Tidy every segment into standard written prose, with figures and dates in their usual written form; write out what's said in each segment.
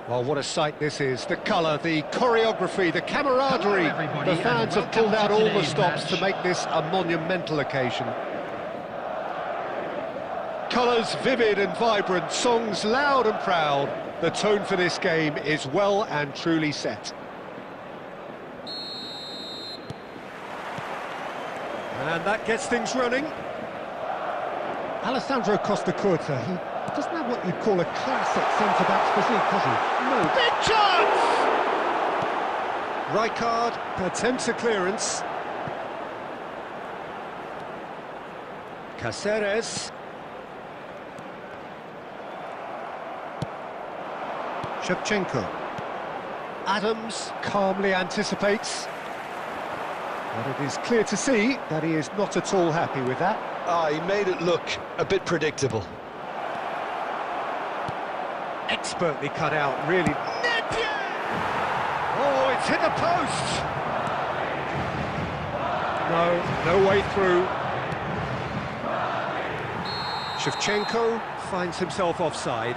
Well, what a sight this is. The colour, the choreography, the camaraderie. The fans have pulled out all the stops to make this a monumental occasion. Colours vivid and vibrant, songs loud and proud. The tone for this game is well and truly set. And that gets things running. Alessandro Costa Curta, he doesn't have what you'd call a classic centre-back's physique, does he? No. Big chance! Rijkaard attempts a clearance. Caceres. Shevchenko. Adams calmly anticipates. But it is clear to see that he is not at all happy with that. He made it look a bit predictable. Expertly cut out, really. Oh, it's hit the post! No way through. Shevchenko finds himself offside.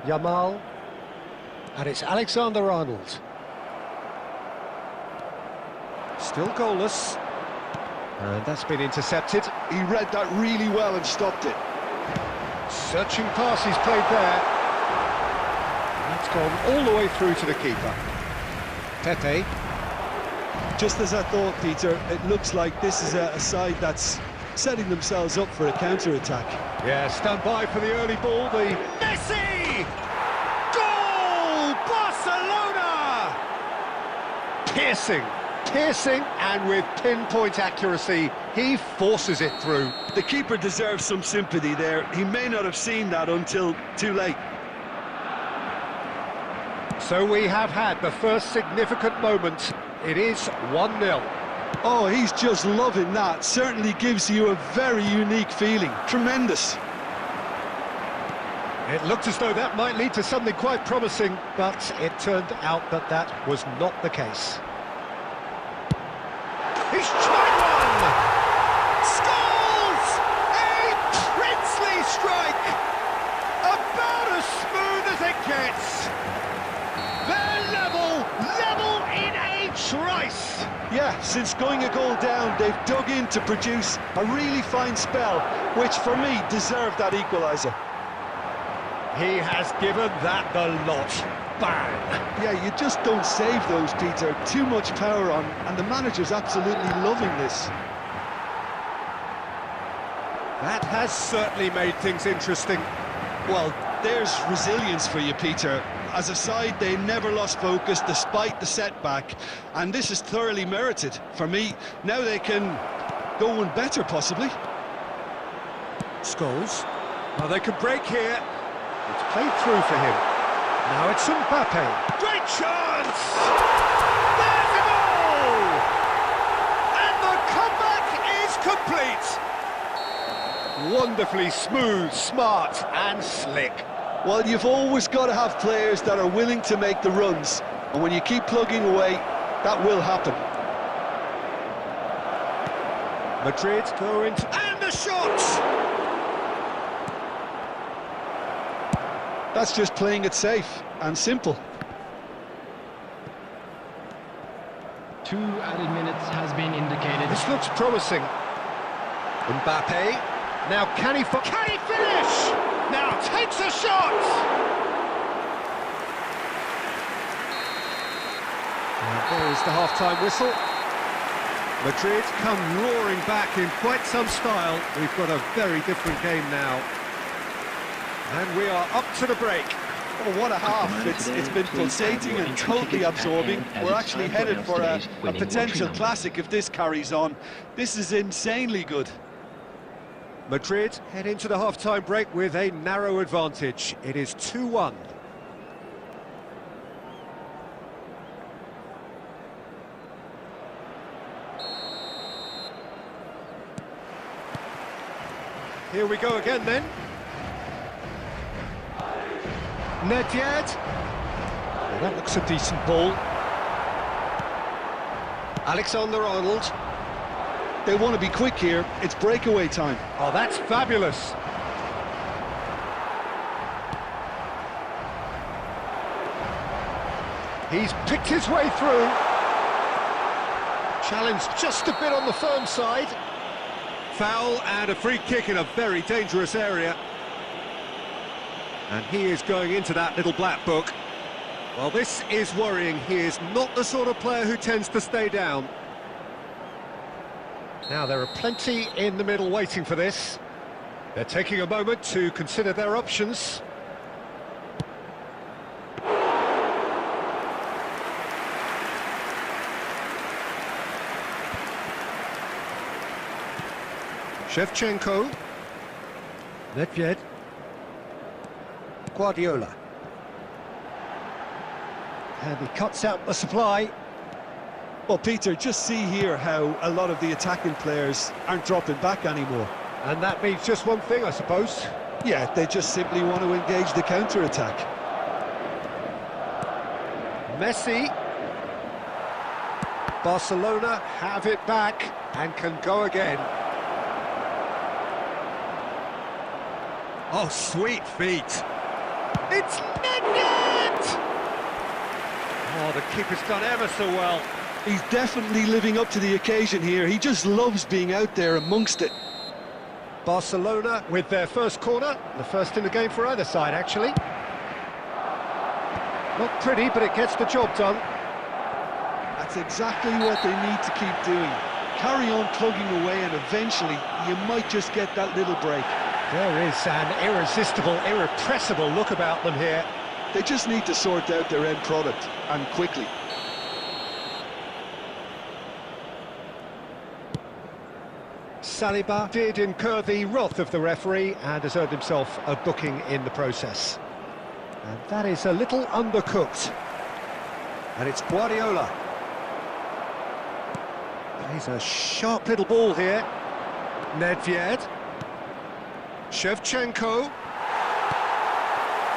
Yamal, and it's Alexander-Arnold. Still goalless, and that's been intercepted. He read that really well and stopped it. Searching pass he's played there. That's gone all the way through to the keeper. Pepe. Just as I thought, Peter, it looks like this is a side that's setting themselves up for a counter-attack. Yeah, stand by for the early ball, the Messi! Goal! Barcelona! Piercing, and with pinpoint accuracy, he forces it through. The keeper deserves some sympathy there. He may not have seen that until too late. So we have had the first significant moment. It is 1-0. Oh, he's just loving that. Certainly gives you a very unique feeling. Tremendous. It looked as though that might lead to something quite promising, but it turned out that that was not the case. He's tried one! Scores! A princely strike! About as smooth as it gets. They're level in a trice! Yeah, since going a goal down, they've dug in to produce a really fine spell, which for me deserved that equaliser. He has given that the lot. Bang! Yeah, you just don't save those, Peter. Too much power on, and the manager's absolutely loving this. That has certainly made things interesting. Well, there's resilience for you, Peter. As a side, they never lost focus despite the setback, and this is thoroughly merited. For me, now they can go one better, possibly. Scholes. Well, they could break here. It's played through for him. Now it's Mbappe. Great chance! There's a goal! And the comeback is complete. Wonderfully smooth, smart and slick. Well, you've always got to have players that are willing to make the runs, and when you keep plugging away, that will happen. Madrid go into... And the shot! That's just playing it safe and simple. 2 added minutes has been indicated. This looks promising. Mbappe. Now can he finish? Now takes a shot! And there is the half-time whistle. Madrid come roaring back in quite some style. We've got a very different game now. And we are up to the break. Oh, what a half. It's been pulsating and totally absorbing. We're actually headed for a potential classic if this carries on. This is insanely good. Madrid head into the half-time break with a narrow advantage. It is 2-1. Here we go again then. Nedved. Well, that looks a decent ball. Alexander-Arnold. They want to be quick here. It's breakaway time. Oh, that's fabulous. He's picked his way through. Challenge just a bit on the firm side. Foul and a free kick in a very dangerous area. And he is going into that little black book. Well, this is worrying. He is not the sort of player who tends to stay down. Now, there are plenty in the middle waiting for this. They're taking a moment to consider their options. Shevchenko. Nedved. Guardiola. And he cuts out the supply. Well, Peter, just see here how a lot of the attacking players aren't dropping back anymore. And that means just one thing, I suppose. Yeah, they just simply want to engage the counter-attack. Messi. Barcelona have it back and can go again. Oh, sweet feet. It's Nedved! Oh, the keeper's done ever so well. He's definitely living up to the occasion here. He just loves being out there amongst it. Barcelona with their first corner, the first in the game for either side, actually. Not pretty, but it gets the job done. That's exactly what they need to keep doing. Carry on plugging away and eventually you might just get that little break. There is an irresistible, irrepressible look about them here. They just need to sort out their end product, and quickly. Saliba did incur the wrath of the referee and has earned himself a booking in the process. And that is a little undercooked. And it's Guardiola. Plays a sharp little ball here. Nedved. Shevchenko.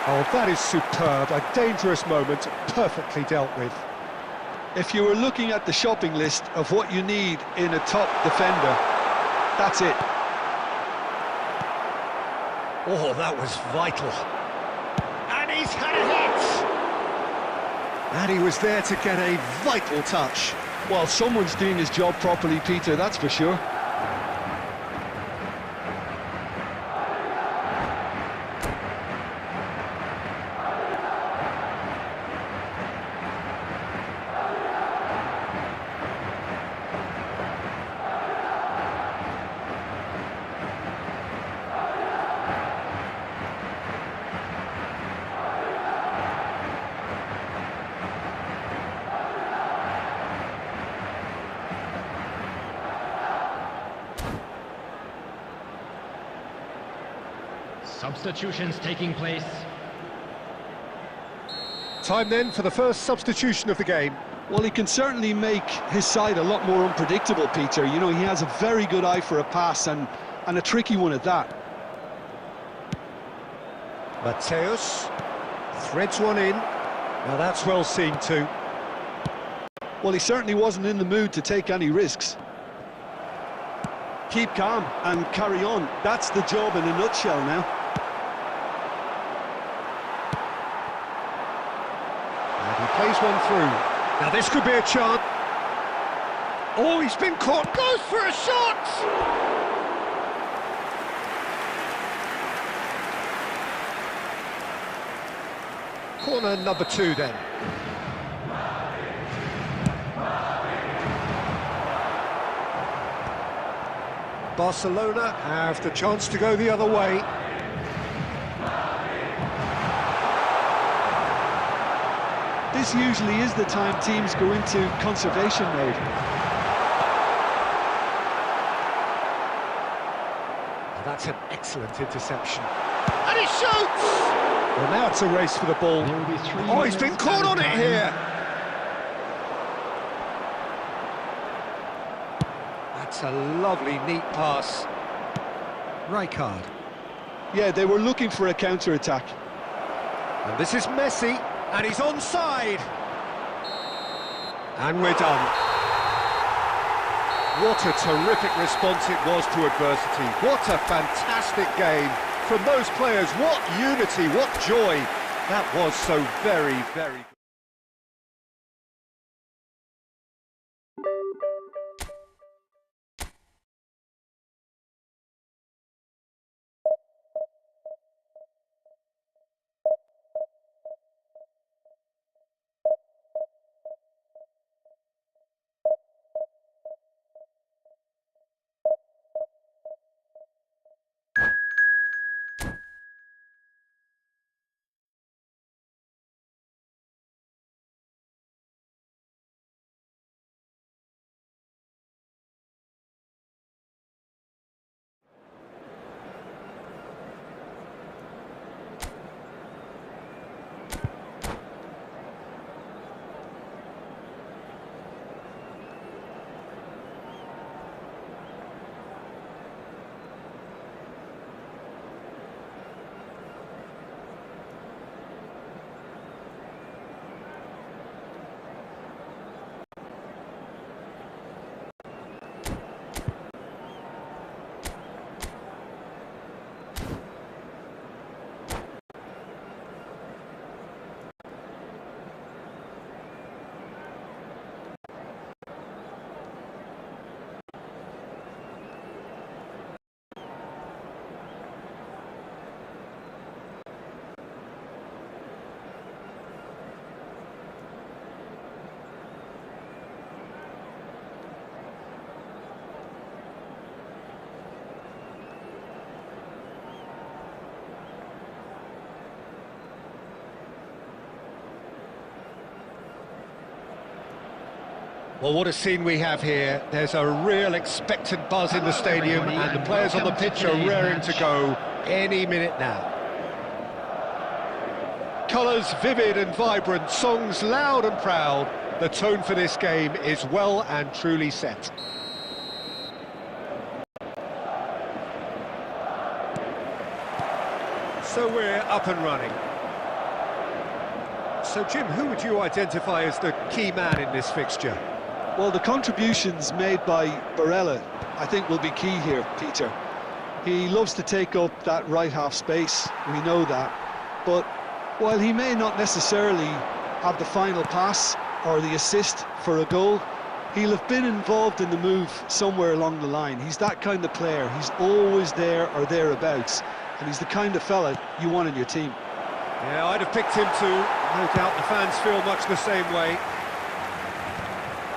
Oh, that is superb. A dangerous moment, perfectly dealt with. If you were looking at the shopping list of what you need in a top defender, that's it. Oh, that was vital. And he's had a hit! And he was there to get a vital touch. Well, someone's doing his job properly, Peter, that's for sure. Substitutions taking place. Time then for the first substitution of the game. Well, he can certainly make his side a lot more unpredictable, Peter. You know, he has a very good eye for a pass and a tricky one at that. Mateus threads one in. Now that's well seen too. Well, he certainly wasn't in the mood to take any risks. Keep calm and carry on. That's the job in a nutshell now. And he plays one through. Now this could be a chance. Oh, he's been caught. Goes for a shot! Corner number 2 then. Barcelona have the chance to go the other way. This usually is the time teams go into conservation mode. That's an excellent interception. And he shoots! Well, now it's a race for the ball. There will be 3 Oh, he's been minutes caught on added it time. here. That's a lovely, neat pass. Right card. Yeah, they were looking for a counter-attack. And this is Messi, and he's onside. And we're done. What a terrific response it was to adversity. What a fantastic game. From those players, what unity, what joy. That was so very, very good. Well, what a scene we have here. There's a real expectant buzz in the stadium, and the players on the pitch are raring to go any minute now. Colours vivid and vibrant, songs loud and proud. The tone for this game is well and truly set. So we're up and running. So, Jim, who would you identify as the key man in this fixture? Well, the contributions made by Barella, I think, will be key here, Peter. He loves to take up that right half space, we know that. But while he may not necessarily have the final pass or the assist for a goal, he'll have been involved in the move somewhere along the line. He's that kind of player. He's always there or thereabouts. And he's the kind of fella you want in your team. Yeah, I'd have picked him too. No doubt the fans feel much the same way.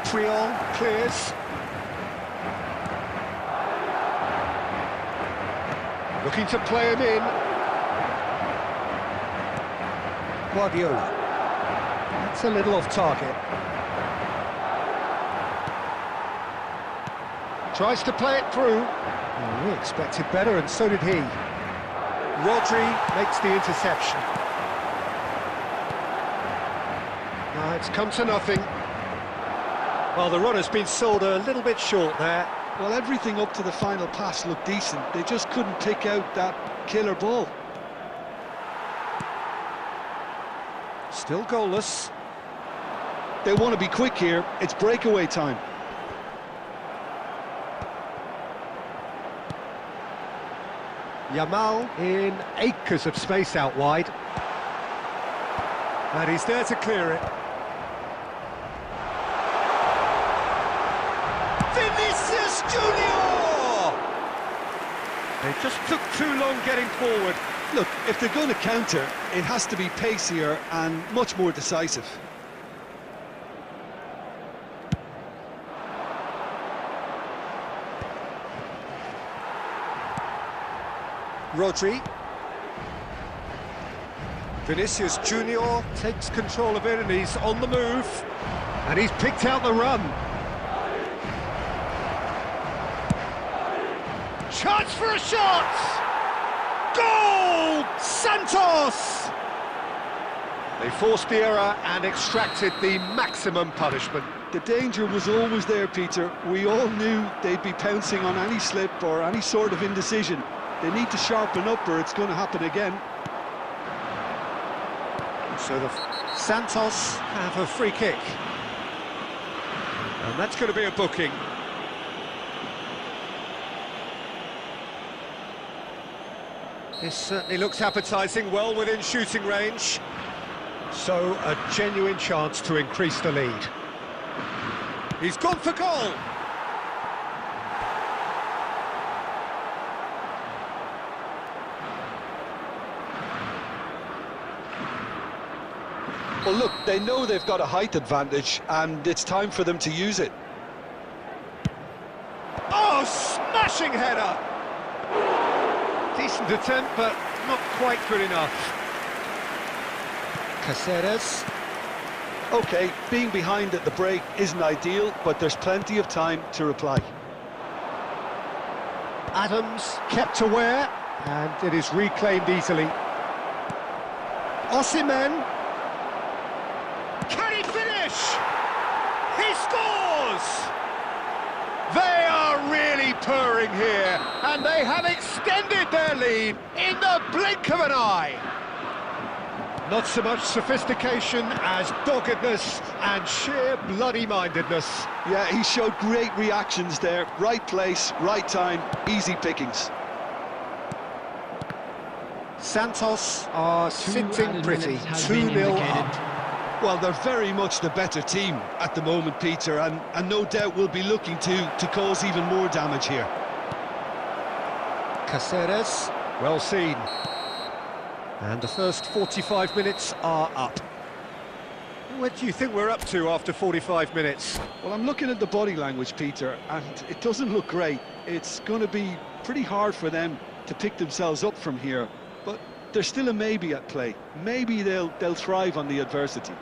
Triol clears. Looking to play him in. Guardiola. That's a little off target. Tries to play it through. Oh, we expected better, and so did he. Rodri makes the interception. It's come to nothing. Well, the run has been sold a little bit short there. Well, everything up to the final pass looked decent. They just couldn't pick out that killer ball. Still goalless. They want to be quick here. It's breakaway time. Yamal in acres of space out wide. And he's there to clear it. Vinicius Junior! They just took too long getting forward. Look, if they're going to counter, it has to be pacier and much more decisive. Rodri. Vinicius Junior takes control of it, and he's on the move. And he's picked out the run. Chance for a shot! Goal! Santos! They forced the error and extracted the maximum punishment. The danger was always there, Peter. We all knew they'd be pouncing on any slip or any sort of indecision. They need to sharpen up or it's going to happen again. So the Santos have a free kick. And that's going to be a booking. This certainly looks appetising, well within shooting range. So a genuine chance to increase the lead. He's gone for goal! Well, look, they know they've got a height advantage, and it's time for them to use it. Oh, smashing header! Decent attempt, but not quite good enough. Caceres. OK, being behind at the break isn't ideal, but there's plenty of time to reply. Adams kept aware, and it is reclaimed easily. Osimhen. Can he finish? He scores! They are really purring here, and they have extended their lead in the blink of an eye. Not so much sophistication as doggedness and sheer bloody-mindedness. Yeah, he showed great reactions there. Right place, right time, easy pickings. Santos are sitting pretty, 2-0 up. Well, they're very much the better team at the moment, Peter, and no doubt will be looking to cause even more damage here. Caceres, well seen. And the first 45 minutes are up. What do you think we're up to after 45 minutes? Well, I'm looking at the body language, Peter, and it doesn't look great. It's going to be pretty hard for them to pick themselves up from here, but there's still a maybe at play. Maybe they'll thrive on the adversity.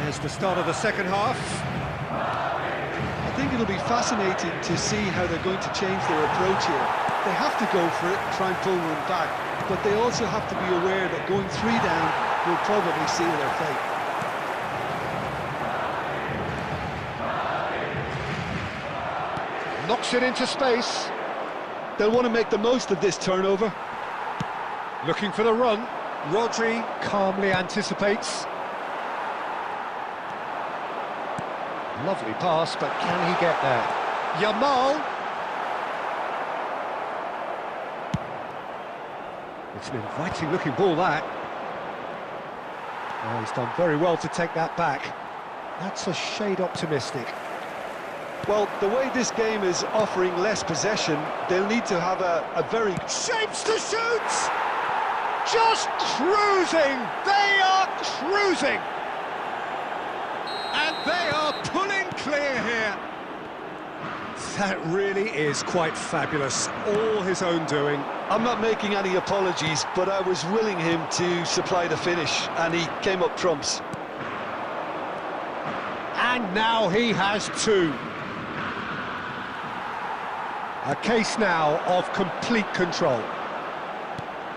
There's the start of the second half. I think it'll be fascinating to see how they're going to change their approach here. They have to go for it and try and pull one back, but they also have to be aware that going 3 down will probably seal their fate. Knocks it into space. They'll want to make the most of this turnover. Looking for the run. Rodri calmly anticipates. Lovely pass, but can he get there? Yamal. It's an inviting looking ball, that. Oh, he's done very well to take that back. That's a shade optimistic. Well, the way this game is offering less possession, they'll need to have a very... Shapes to shoot! Just cruising! They are cruising! And they are pulling clear here. That really is quite fabulous. All his own doing. I'm not making any apologies, but I was willing him to supply the finish, and he came up trumps. And now he has 2. A case now of complete control.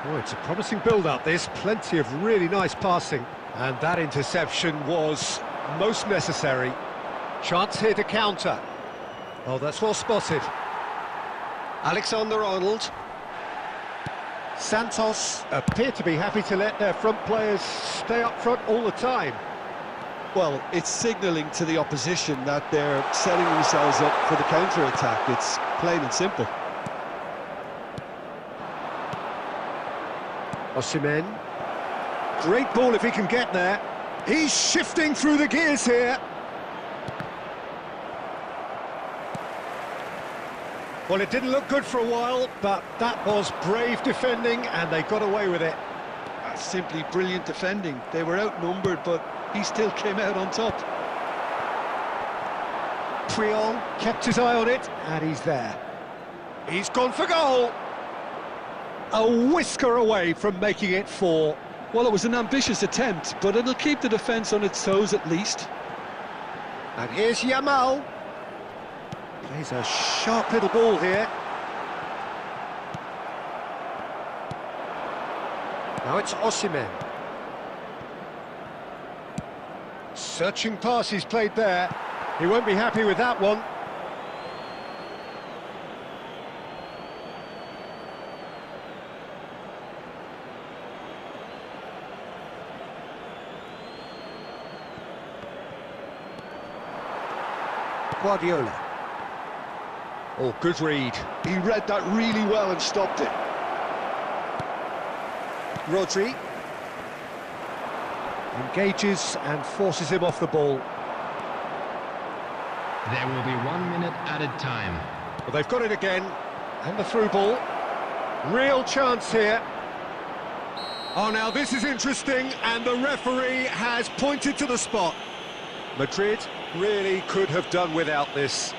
Oh, it's a promising build-up, this. Plenty of really nice passing. And that interception was most necessary. Chance here to counter. Oh, that's well spotted. Alexander-Arnold. Santos appear to be happy to let their front players stay up front all the time. Well, it's signalling to the opposition that they're setting themselves up for the counter-attack. It's plain and simple. Osimhen. Great ball if he can get there. He's shifting through the gears here. Well, it didn't look good for a while, but that was brave defending, and they got away with it. That's simply brilliant defending. They were outnumbered, but he still came out on top. Puyol kept his eye on it, and he's there. He's gone for goal. A whisker away from making it 4. Well, it was an ambitious attempt, but it'll keep the defence on its toes at least. And here's Yamal. Plays a sharp little ball here. Now it's Osimhen. Searching pass he's played there. He won't be happy with that one. Guardiola. Oh, good read. He read that really well and stopped it. Rodri. Engages and forces him off the ball. There will be 1 minute added time. Well, they've got it again. And the through ball. Real chance here. Oh, now this is interesting, and the referee has pointed to the spot. Madrid really could have done without this.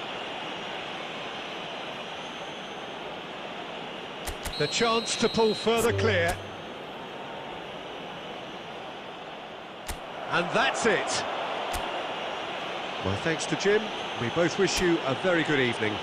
The chance to pull further clear. And that's it. My thanks to Jim. We both wish you a very good evening.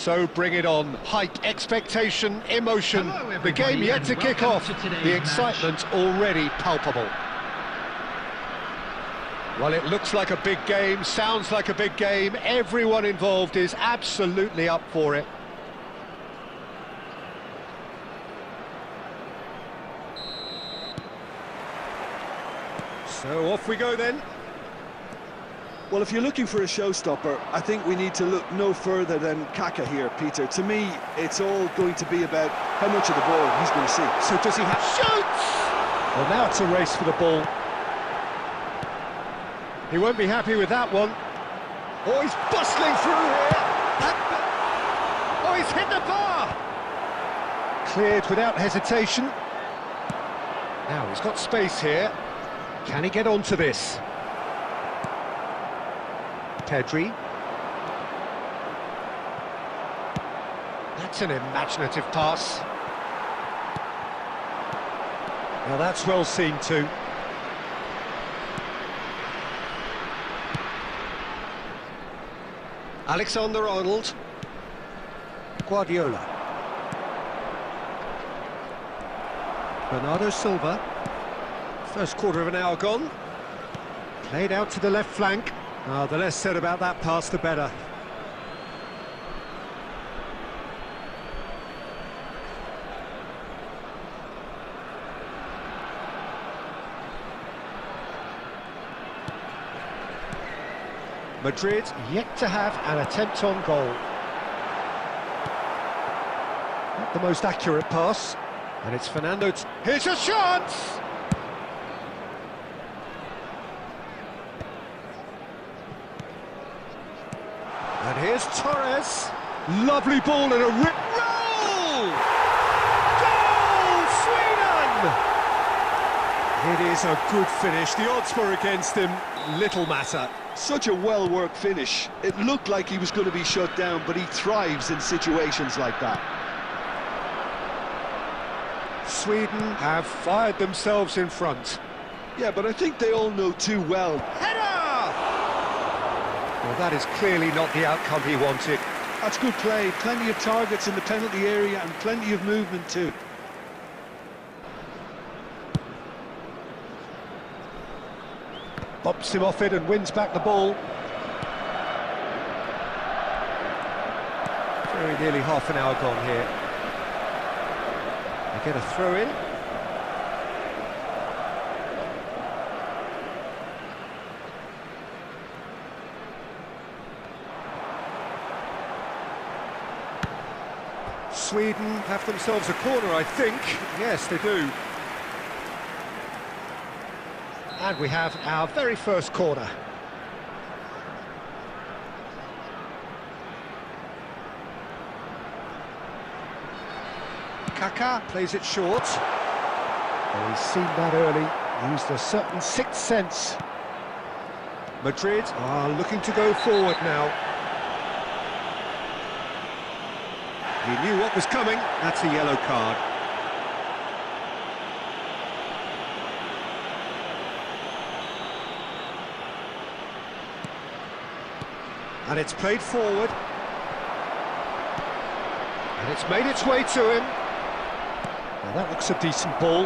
So bring it on. Hype, expectation, emotion. Hello, The game everybody, yet and to kick welcome off. to today's The match. excitement already palpable. Well, it looks like a big game, sounds like a big game. Everyone involved is absolutely up for it. So off we go then. Well, if you're looking for a showstopper, I think we need to look no further than Kaka here, Peter. To me, it's all going to be about how much of the ball he's going to see. So does he have... Shoots! Well, now it's a race for the ball. He won't be happy with that one. Oh, he's bustling through here. Oh, he's hit the bar. Cleared without hesitation. Now he's got space here. Can he get onto this? Pedri. That's an imaginative pass. Now that's well seen too. Alexander-Arnold. Guardiola. Bernardo Silva. First quarter of an hour gone. Played out to the left flank. The less said about that pass, the better. Madrid yet to have an attempt on goal. Not the most accurate pass. And it's Fernando. Here's a chance! And here's Torres. Lovely ball and a rip roll! Goal! Sweden! It is a good finish. The odds were against him. Little matter. Such a well-worked finish. It looked like he was going to be shut down, but he thrives in situations like that. Sweden have fired themselves in front. Yeah, but I think they all know too well. Header! Well, that is clearly not the outcome he wanted. That's good play. Plenty of targets in the penalty area and plenty of movement too. Bumps him off it and wins back the ball. Very nearly half an hour gone here. They get a throw in. Sweden have themselves a corner, I think. Yes, they do. And we have our very first corner. Kaká plays it short. Oh, he's seen that early, used a certain sixth sense. Madrid are looking to go forward now. He knew what was coming. That's a yellow card. And it's played forward. And it's made its way to him. Now that looks a decent ball.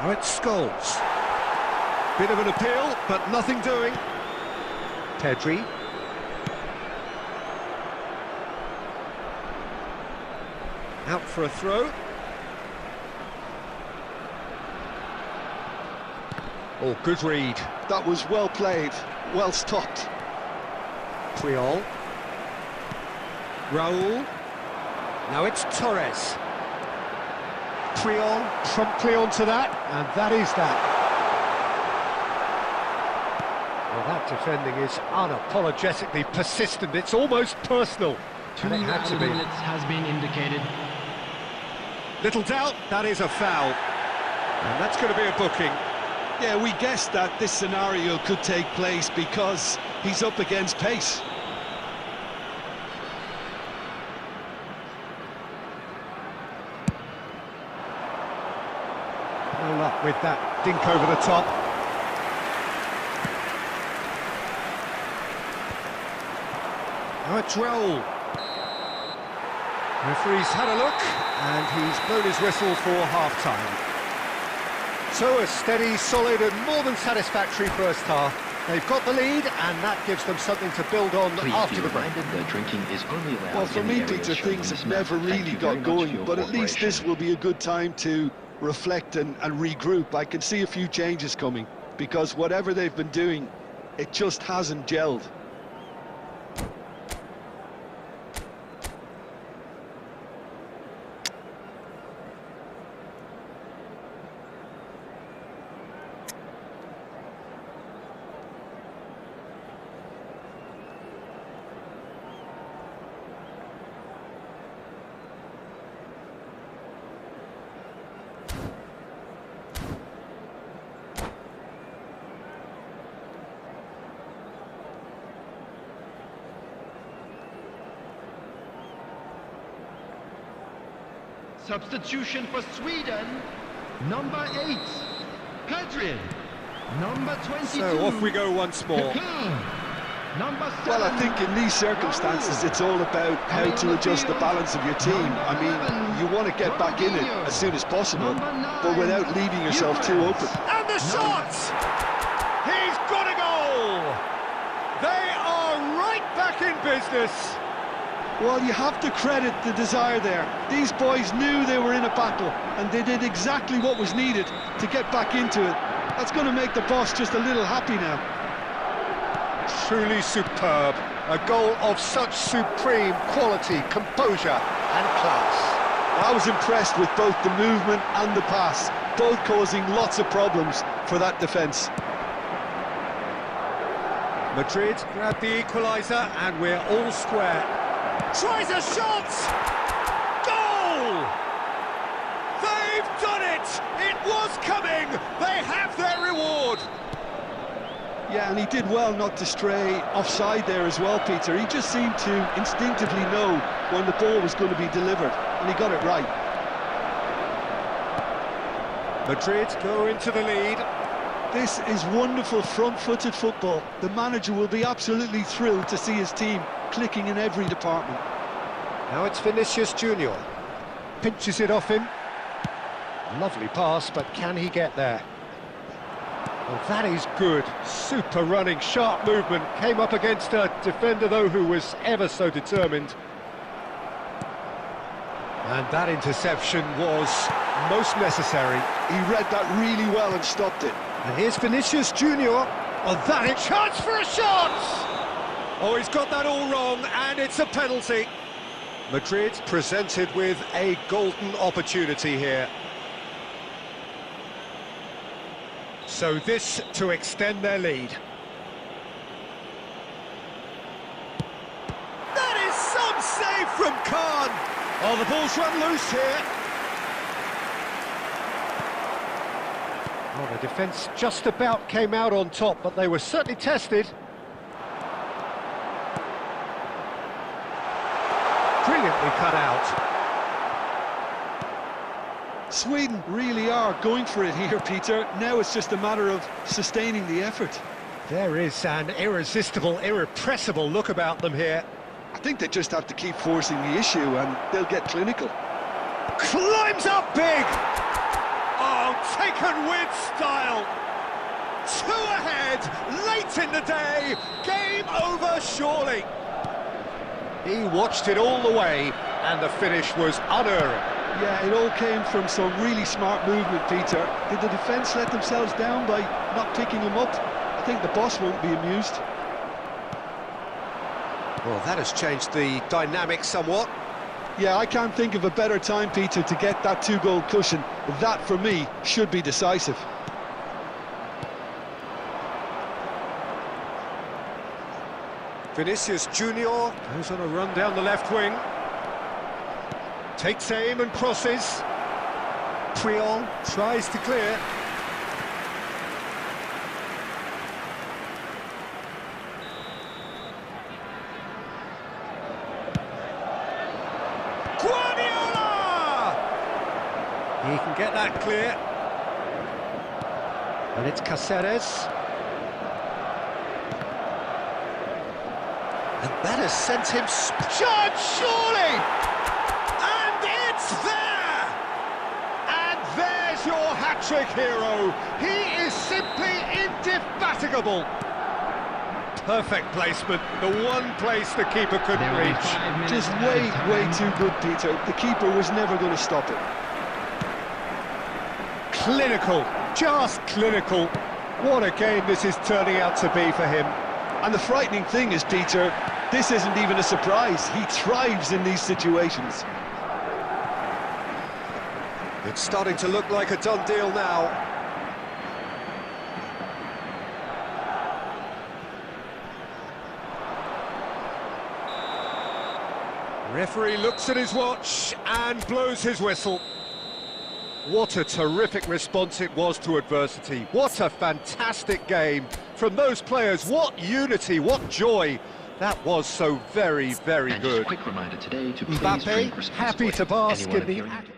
Now it's Scholes. Bit of an appeal, but nothing doing. Pedri. Out for a throw. Oh, good read. That was well played, well stopped. Puyol. Raul. Now it's Torres. Puyol promptly onto that, and that is that. Well, that defending is unapologetically persistent. It's almost personal. Two And it had to be. minutes has been indicated. Little doubt, that is a foul. And that's going to be a booking. Yeah, we guessed that this scenario could take place because he's up against pace. No luck with that dink over the top. Now it's Raul. Referee's had a look, and he's blown his whistle for half-time. So a steady, solid and more than satisfactory first half. They've got the lead, and that gives them something to build on Please after be the break. reminded that drinking is only allowed Well, for in the me, areas Peter, shown things on have this map. never Thank really you very got much for going, your but at least cooperation. this will be a good time to reflect and regroup. I can see a few changes coming, because whatever they've been doing, it just hasn't gelled. Substitution for Sweden, number 8, Pedri, number 22. So off we go once more. Number 7. Well, I think in these circumstances, it's all about how to adjust the balance of your team. I mean, you want to get back in it as soon as possible, but without leaving yourself too open. And the shot! He's got a goal! They are right back in business. Well, you have to credit the desire there. These boys knew they were in a battle, and they did exactly what was needed to get back into it. That's going to make the boss just a little happy now. Truly superb. A goal of such supreme quality, composure and class. I was impressed with both the movement and the pass, both causing lots of problems for that defence. Madrid grab the equaliser and we're all square. Tries a shot! Goal! They've done it! It was coming! They have their reward! Yeah, and he did well not to stray offside there as well, Peter. He just seemed to instinctively know when the ball was going to be delivered, and he got it right. Madrid go into the lead. This is wonderful front-footed football. The manager will be absolutely thrilled to see his team clicking in every department. Now it's Vinicius Junior. Pinches it off him. Lovely pass, but can he get there? Well, that is good. Super running, sharp movement. Came up against a defender, though, who was ever so determined. And that interception was most necessary. He read that really well and stopped it. And here's Vinicius Junior. Oh, that is chance for a shot! Oh, he's got that all wrong, and it's a penalty. Madrid presented with a golden opportunity here. So this to extend their lead. That is some save from Khan. Oh, the ball's run loose here. Well, the defence just about came out on top, but they were certainly tested. Brilliantly cut out. Sweden really are going for it here, Peter. Now it's just a matter of sustaining the effort. There is an irresistible, irrepressible look about them here. I think they just have to keep forcing the issue and they'll get clinical. Climbs up big! Oh, taken with style! 2 ahead, late in the day, game over surely. He watched it all the way, and the finish was unerring. Yeah, it all came from some really smart movement, Peter. Did the defence let themselves down by not picking him up? I think the boss won't be amused. Well, that has changed the dynamic somewhat. Yeah, I can't think of a better time, Peter, to get that 2-goal cushion. That, for me, should be decisive. Vinicius Junior goes on a run down the left wing. Takes aim and crosses. Puyol tries to clear. Guardiola! He can get that clear. And it's Cáceres. And that has sent him charge, surely! And it's there! And there's your hat-trick hero. He is simply indefatigable. Perfect placement, the one place the keeper couldn't reach. Just way too good, Peter. The keeper was never going to stop it. Clinical, just clinical. What a game this is turning out to be for him. And the frightening thing is, Peter, this isn't even a surprise. He thrives in these situations. It's starting to look like a done deal now. Referee looks at his watch and blows his whistle. What a terrific response it was to adversity. What a fantastic game from those players. What unity, what joy. That was so very, very And good. just a quick reminder today to please Mbappe, drink responsibly. happy to bask Anyone in the... of your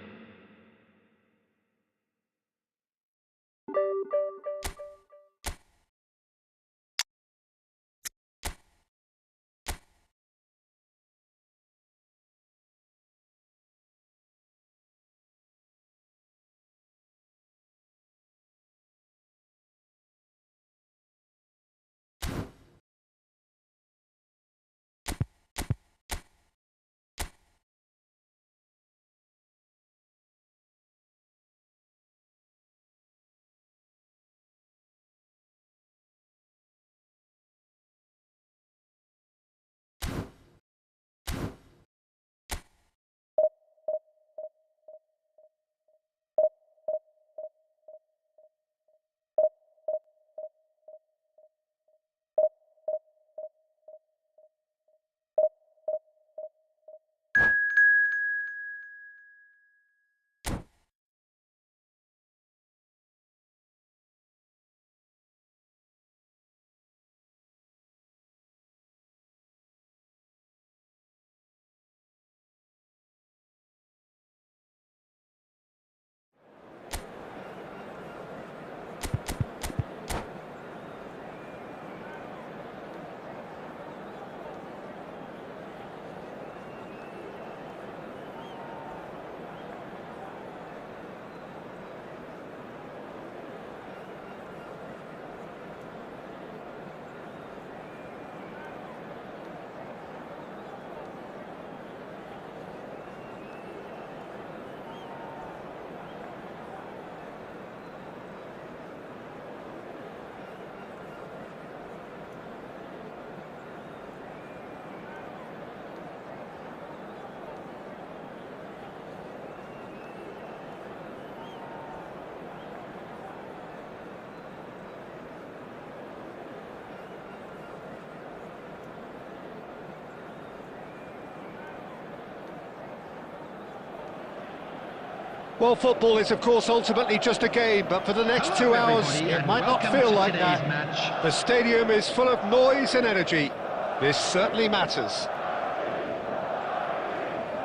Well, football is, of course, ultimately just a game, but for the next 2 hours, it might not feel like that. The stadium is full of noise and energy. This certainly matters.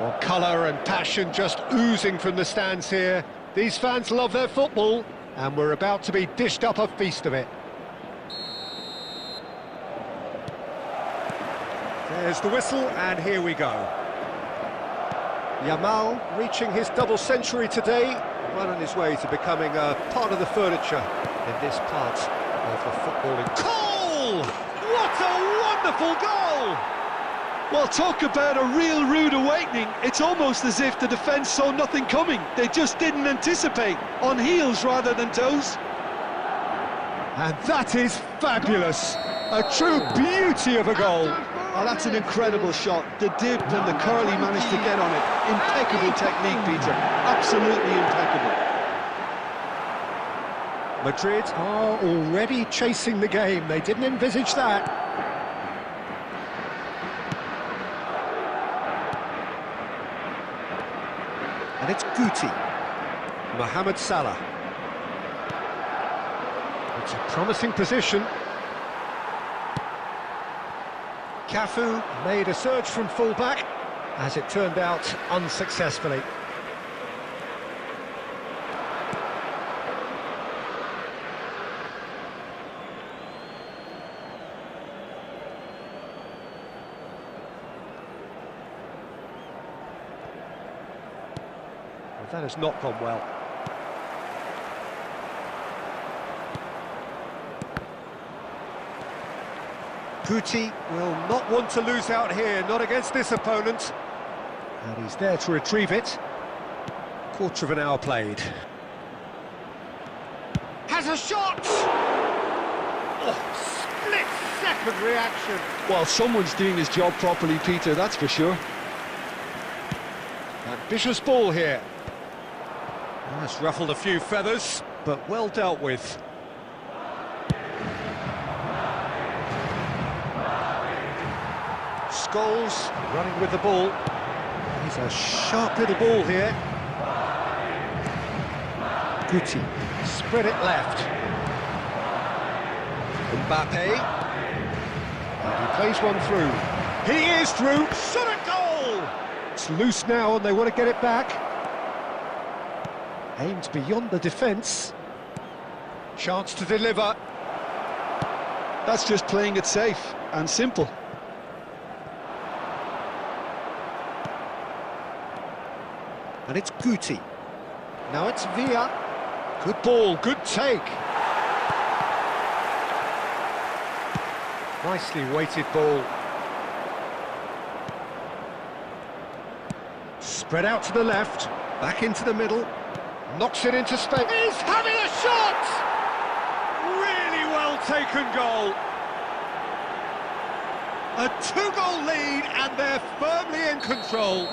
Well, colour and passion just oozing from the stands here. These fans love their football, and we're about to be dished up a feast of it. There's the whistle, and here we go. Yamal reaching his double century today, well on his way to becoming a part of the furniture in this part of the footballing. Goal! What a wonderful goal! Well, talk about a real rude awakening. It's almost as if the defence saw nothing coming. They just didn't anticipate, on heels rather than toes. And that is fabulous! A true beauty of a goal. Oh, that's an incredible shot. The dip and the curl he managed to get on it. Impeccable technique, Peter. Absolutely impeccable. Madrid are already chasing the game. They didn't envisage that. And it's Guti. Mohamed Salah. It's a promising position. Cafu made a surge from full-back, as it turned out, unsuccessfully. Well, that has not gone well. Guti will not want to lose out here, not against this opponent. And he's there to retrieve it. Quarter of an hour played. Has a shot! Oh, split-second reaction. Well, someone's doing his job properly, Peter, that's for sure. Ambitious ball here. That's ruffled a few feathers, but well dealt with. Scholes running with the ball. He's a sharp little ball here. Guti spread it left. Mbappe. And he plays one through. He is through. Shot a goal! It's loose now and they want to get it back. Aimed beyond the defence. Chance to deliver. That's just playing it safe and simple. And it's Guti. Now it's Villa. Good ball, good take. Nicely weighted ball. Spread out to the left, back into the middle. Knocks it into space. He's having a shot! Really well taken goal. A 2-goal lead and they're firmly in control.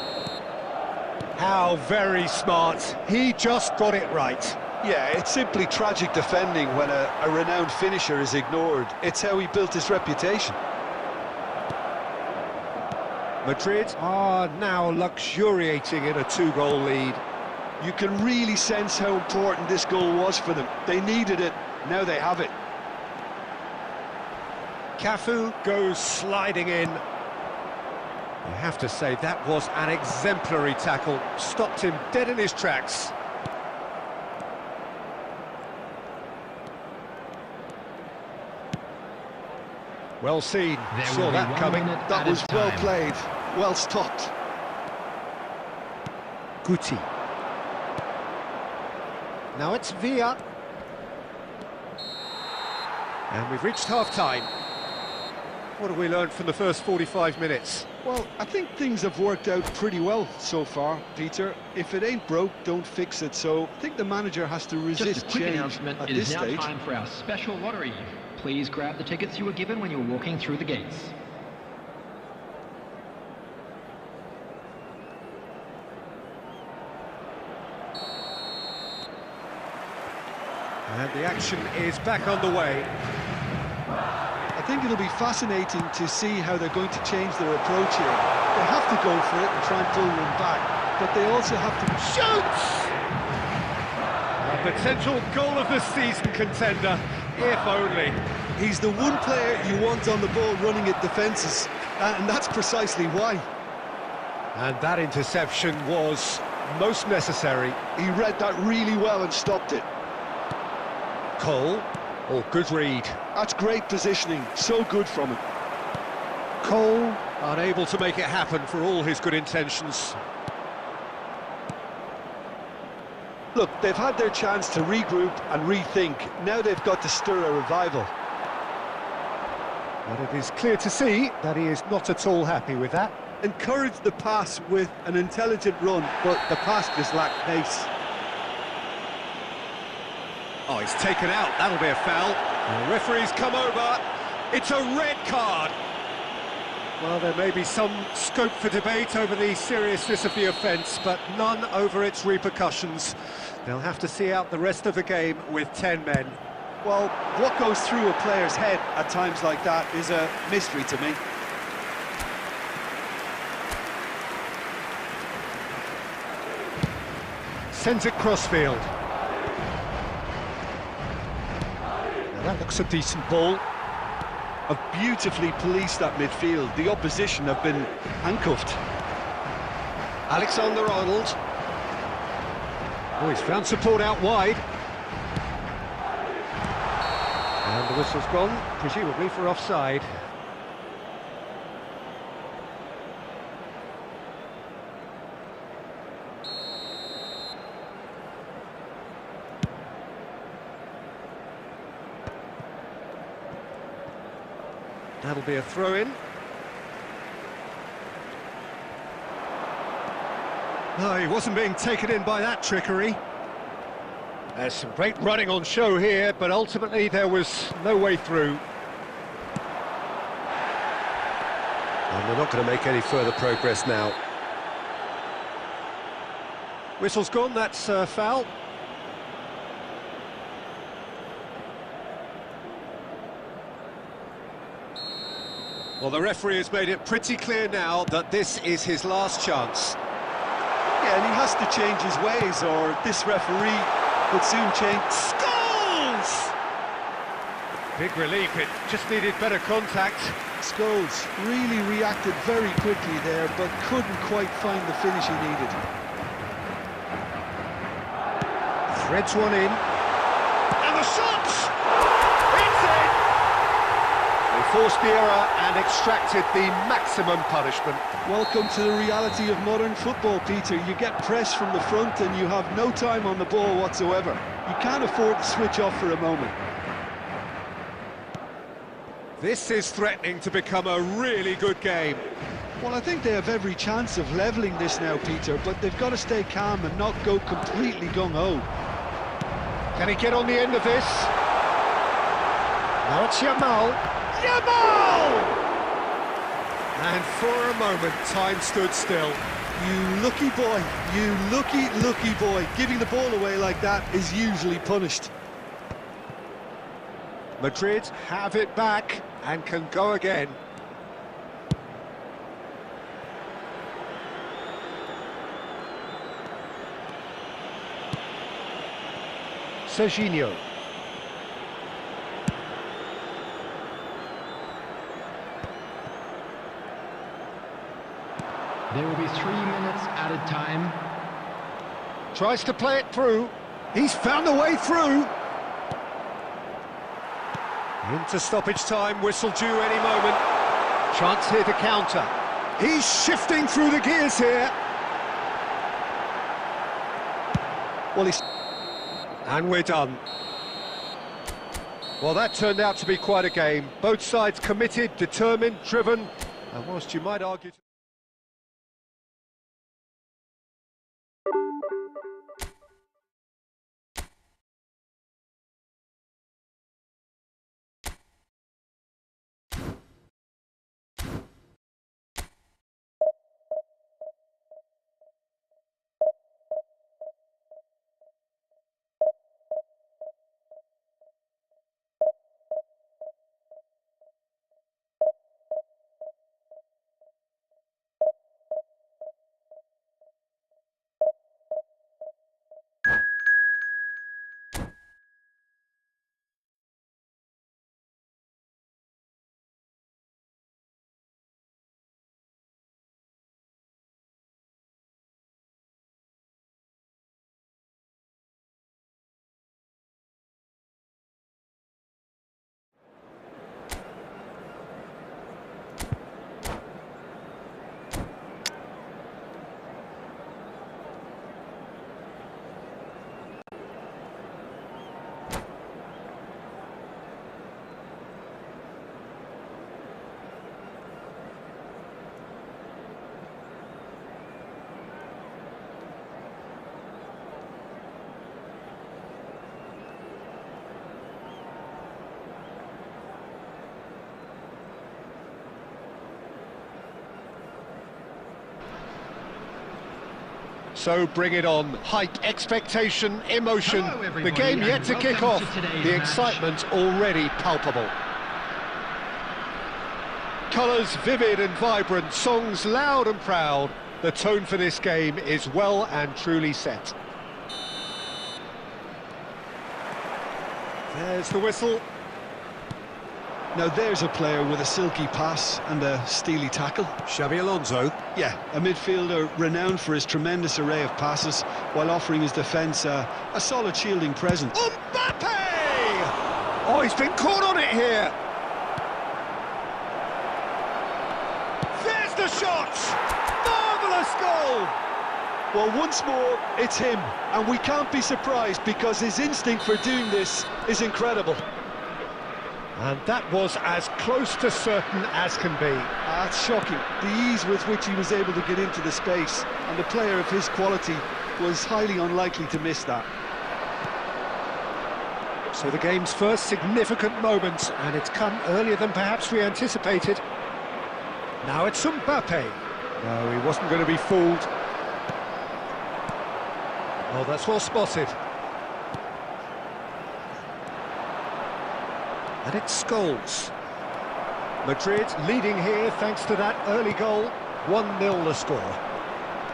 How very smart. He just got it right. Yeah, it's simply tragic defending when a renowned finisher is ignored. It's how he built his reputation. Madrid are now luxuriating in a 2-goal lead. You can really sense how important this goal was for them. They needed it, now they have it. Cafu goes sliding in. You have to say that was an exemplary tackle. Stopped him dead in his tracks. Well seen. Saw that coming. That was well played. Well stopped. Guti. Now it's Villa. And we've reached half-time. What have we learned from the first 45 minutes? Well, I think things have worked out pretty well so far, Peter. If it ain't broke, don't fix it. So I think the manager has to resist Just a quick change announcement. at It this is now stage. time for our special lottery. Please grab the tickets you were given when you were walking through the gates. And the action is back on the way. I think it'll be fascinating to see how they're going to change their approach here. They have to go for it and try and pull one back, but they also have to... Shoots! A potential goal of the season contender, if only. He's the one player you want on the ball running at defences, and that's precisely why. And that interception was most necessary. He read that really well and stopped it. Cole, good read. That's great positioning, so good from him. Cole, unable to make it happen for all his good intentions. Look, they've had their chance to regroup and rethink. Now they've got to stir a revival. But it is clear to see that he is not at all happy with that. Encourage the pass with an intelligent run, but the pass just lacked pace. Oh, he's taken out. That'll be a foul. And the referee's come over. It's a red card. Well, there may be some scope for debate over the seriousness of the offence, but none over its repercussions. They'll have to see out the rest of the game with 10 men. Well, what goes through a player's head at times like that is a mystery to me. Sends it crossfield. Now that looks a decent ball. Have beautifully policed that midfield. The opposition have been handcuffed. Alexander-Arnold. Oh, he's found support out wide. And the whistle's gone, presumably for offside. That'll be a throw-in. No, he wasn't being taken in by that trickery. There's some great running on show here, but ultimately there was no way through. And they're not going to make any further progress now. Whistle's gone, that's foul. Well, the referee has made it pretty clear now that this is his last chance. Yeah, and he has to change his ways, or this referee would soon change. Scholes! Big relief, it just needed better contact. Scholes really reacted very quickly there, but couldn't quite find the finish he needed. Threads one in. And the shot! It's in! They forced the error and extracted the maximum punishment. Welcome to the reality of modern football, Peter. You get pressed from the front and you have no time on the ball whatsoever. You can't afford to switch off for a moment. This is threatening to become a really good game. Well, I think they have every chance of levelling this now, Peter, but they've got to stay calm and not go completely gung-ho. Can he get on the end of this? Now it's Yamal. Yamal! And for a moment, time stood still. You lucky boy, you lucky boy. Giving the ball away like that is usually punished. Madrid have it back and can go again. Serginho. There will be 3 minutes added time. Tries to play it through. He's found a way through. Into stoppage time, whistle due any moment. Chance here to counter. He's shifting through the gears here. Well, he's... And we're done. Well, that turned out to be quite a game. Both sides committed, determined, driven. And whilst you might argue... So bring it on. Hype, expectation, emotion. Hello, The everybody, game yet and to kick welcome off. to today's The match. excitement already palpable. Colours vivid and vibrant, songs loud and proud. The tone for this game is well and truly set. There's the whistle. Now there's a player with a silky pass and a steely tackle. Xabi Alonso. Yeah, a midfielder renowned for his tremendous array of passes while offering his defence a solid shielding presence. Mbappe! Oh, he's been caught on it here. There's the shot! Marvellous goal! Well, once more, it's him, and we can't be surprised because his instinct for doing this is incredible. And that was as close to certain as can be. That's shocking, the ease with which he was able to get into the space, and a player of his quality was highly unlikely to miss that. So the game's first significant moment, and it's come earlier than perhaps we anticipated. Now it's Mbappe. No, he wasn't going to be fooled. Oh, that's well spotted. And it's Scholes. Madrid leading here thanks to that early goal. 1-0 the score.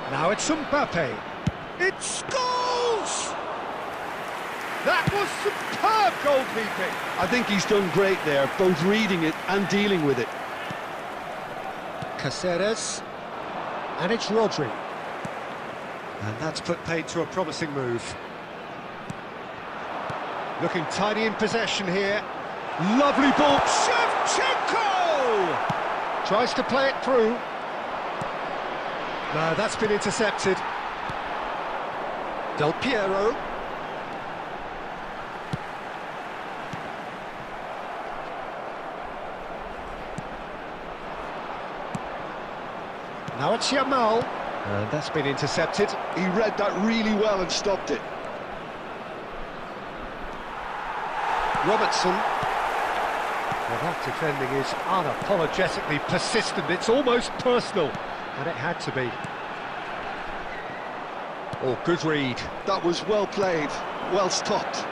Now it's Mbappe. It's Scholes! That was superb goalkeeping. I think he's done great there, both reading it and dealing with it. Caceres. And it's Rodri. And that's put paid to a promising move. Looking tidy in possession here. Lovely ball. Shevchenko! Tries to play it through. No, that's been intercepted. Del Piero. Now it's Yamal. And that's been intercepted. He read that really well and stopped it. Robertson. Well, that defending is unapologetically persistent. It's almost personal. And it had to be. Oh, good read. That was well played, well stopped.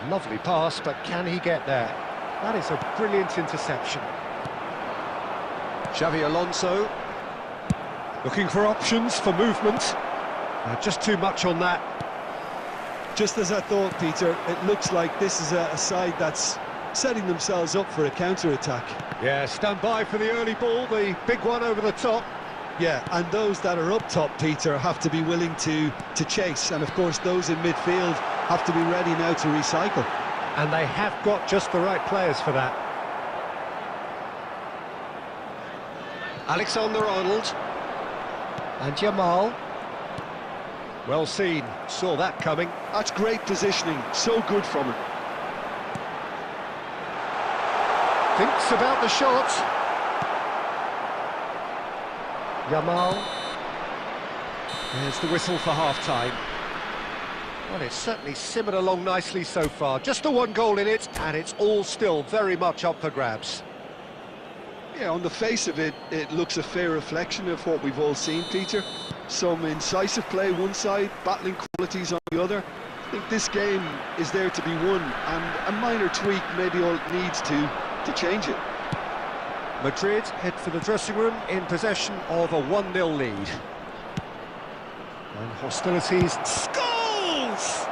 Lovely pass, but can he get there? That is a brilliant interception. Xabi Alonso. Looking for options for movement. Just too much on that. Just as I thought, Peter, it looks like this is a side that's setting themselves up for a counter-attack. Yeah, stand by for the early ball, the big one over the top. Yeah, and those that are up top, Peter, have to be willing to chase. And of course, those in midfield have to be ready now to recycle. And they have got just the right players for that. Alexander-Arnold. And Yamal. Well seen, saw that coming. That's great positioning, so good from him. Thinks about the shot. Yamal. There's the whistle for half-time. Well, it's certainly simmered along nicely so far. Just the one goal in it, and it's all still very much up for grabs. Yeah, on the face of it, it looks a fair reflection of what we've all seen, Peter. Some incisive play one side, battling qualities on the other. I think this game is there to be won, and a minor tweak maybe all it needs to change it. Madrid head for the dressing room in possession of a 1-0 lead. And hostilities. Scholes!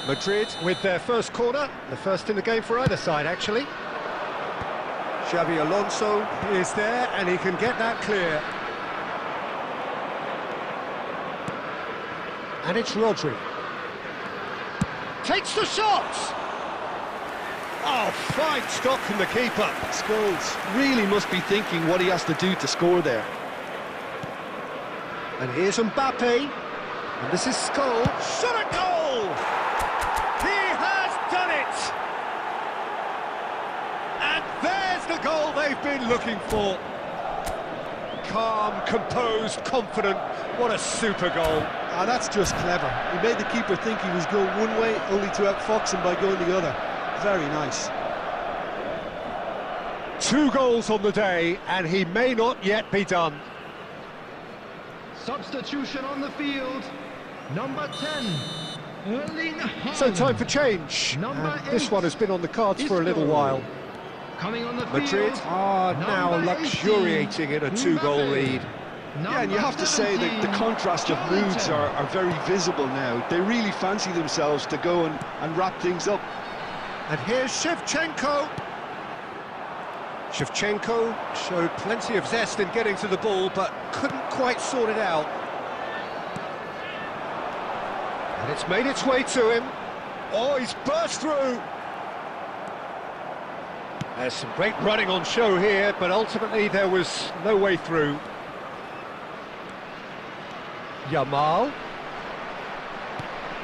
Madrid with their first corner, the first in the game for either side actually. Xabi Alonso is there and he can get that clear. And it's Rodri. Takes the shot! Oh, fine stop from the keeper. Scholes really must be thinking what he has to do to score there. And here's Mbappe. And this is Scholes. Shot a goal! He has done it! And there's the goal they've been looking for. Calm, composed, confident. What a super goal. Ah, that's just clever. He made the keeper think he was going one way, only to outfox him by going the other. Very nice. 2 goals on the day, and he may not yet be done. Substitution on the field. Number 10. Erling Haaland. So time for change. Number And this 8. one has been on the cards for a little while. Coming on the Madrid field. are now Number luxuriating in a 2-goal lead. Yeah, and you have to say that the contrast of moods are very visible now. They really fancy themselves to go and wrap things up. And here's Shevchenko. Shevchenko showed plenty of zest in getting to the ball, but couldn't quite sort it out. And it's made its way to him. Oh, he's burst through. There's some great running on show here, but ultimately there was no way through. Yamal.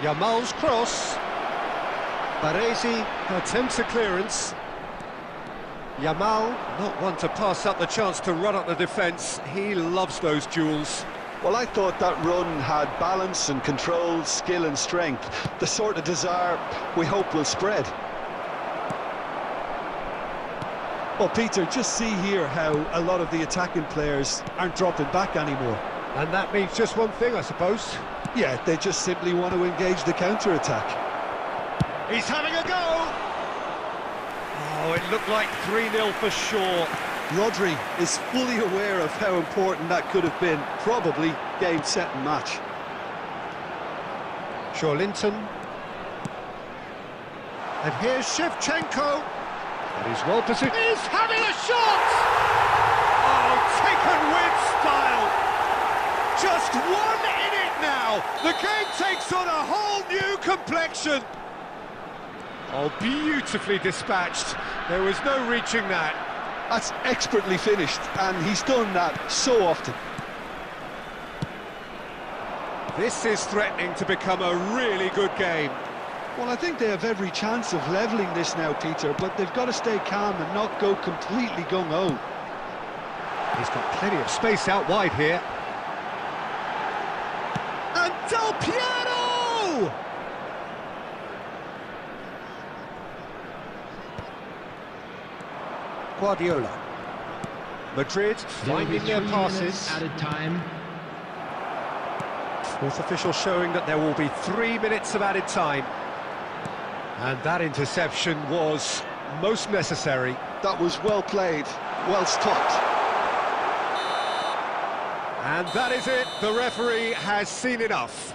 Yamal's cross. Baresi attempts a clearance. Yamal, not one to pass up the chance to run up the defence. He loves those duels. Well, I thought that run had balance and control, skill and strength. The sort of desire we hope will spread. Well, Peter, just see here how a lot of the attacking players aren't dropping back anymore. And that means just one thing, I suppose. Yeah, they just simply want to engage the counter-attack. He's having a go! Oh, it looked like 3-0 for sure. Rodri is fully aware of how important that could have been. Probably game, set and match. Linton. And here's Shevchenko. And he's well positioned. He's having a shot! Oh, taken with style. Just 1 in it now. The game takes on a whole new complexion. Oh, beautifully dispatched. There was no reaching that. That's expertly finished, and he's done that so often. This is threatening to become a really good game. Well, I think they have every chance of levelling this now, Peter, but they've got to stay calm and not go completely gung-ho. He's got plenty of space out wide here. And Del Piero! Guardiola. Madrid finding their passes. Added time. Fourth official showing that there will be 3 minutes of added time. And that interception was most necessary. That was well played, well stopped. And that is it. The referee has seen enough.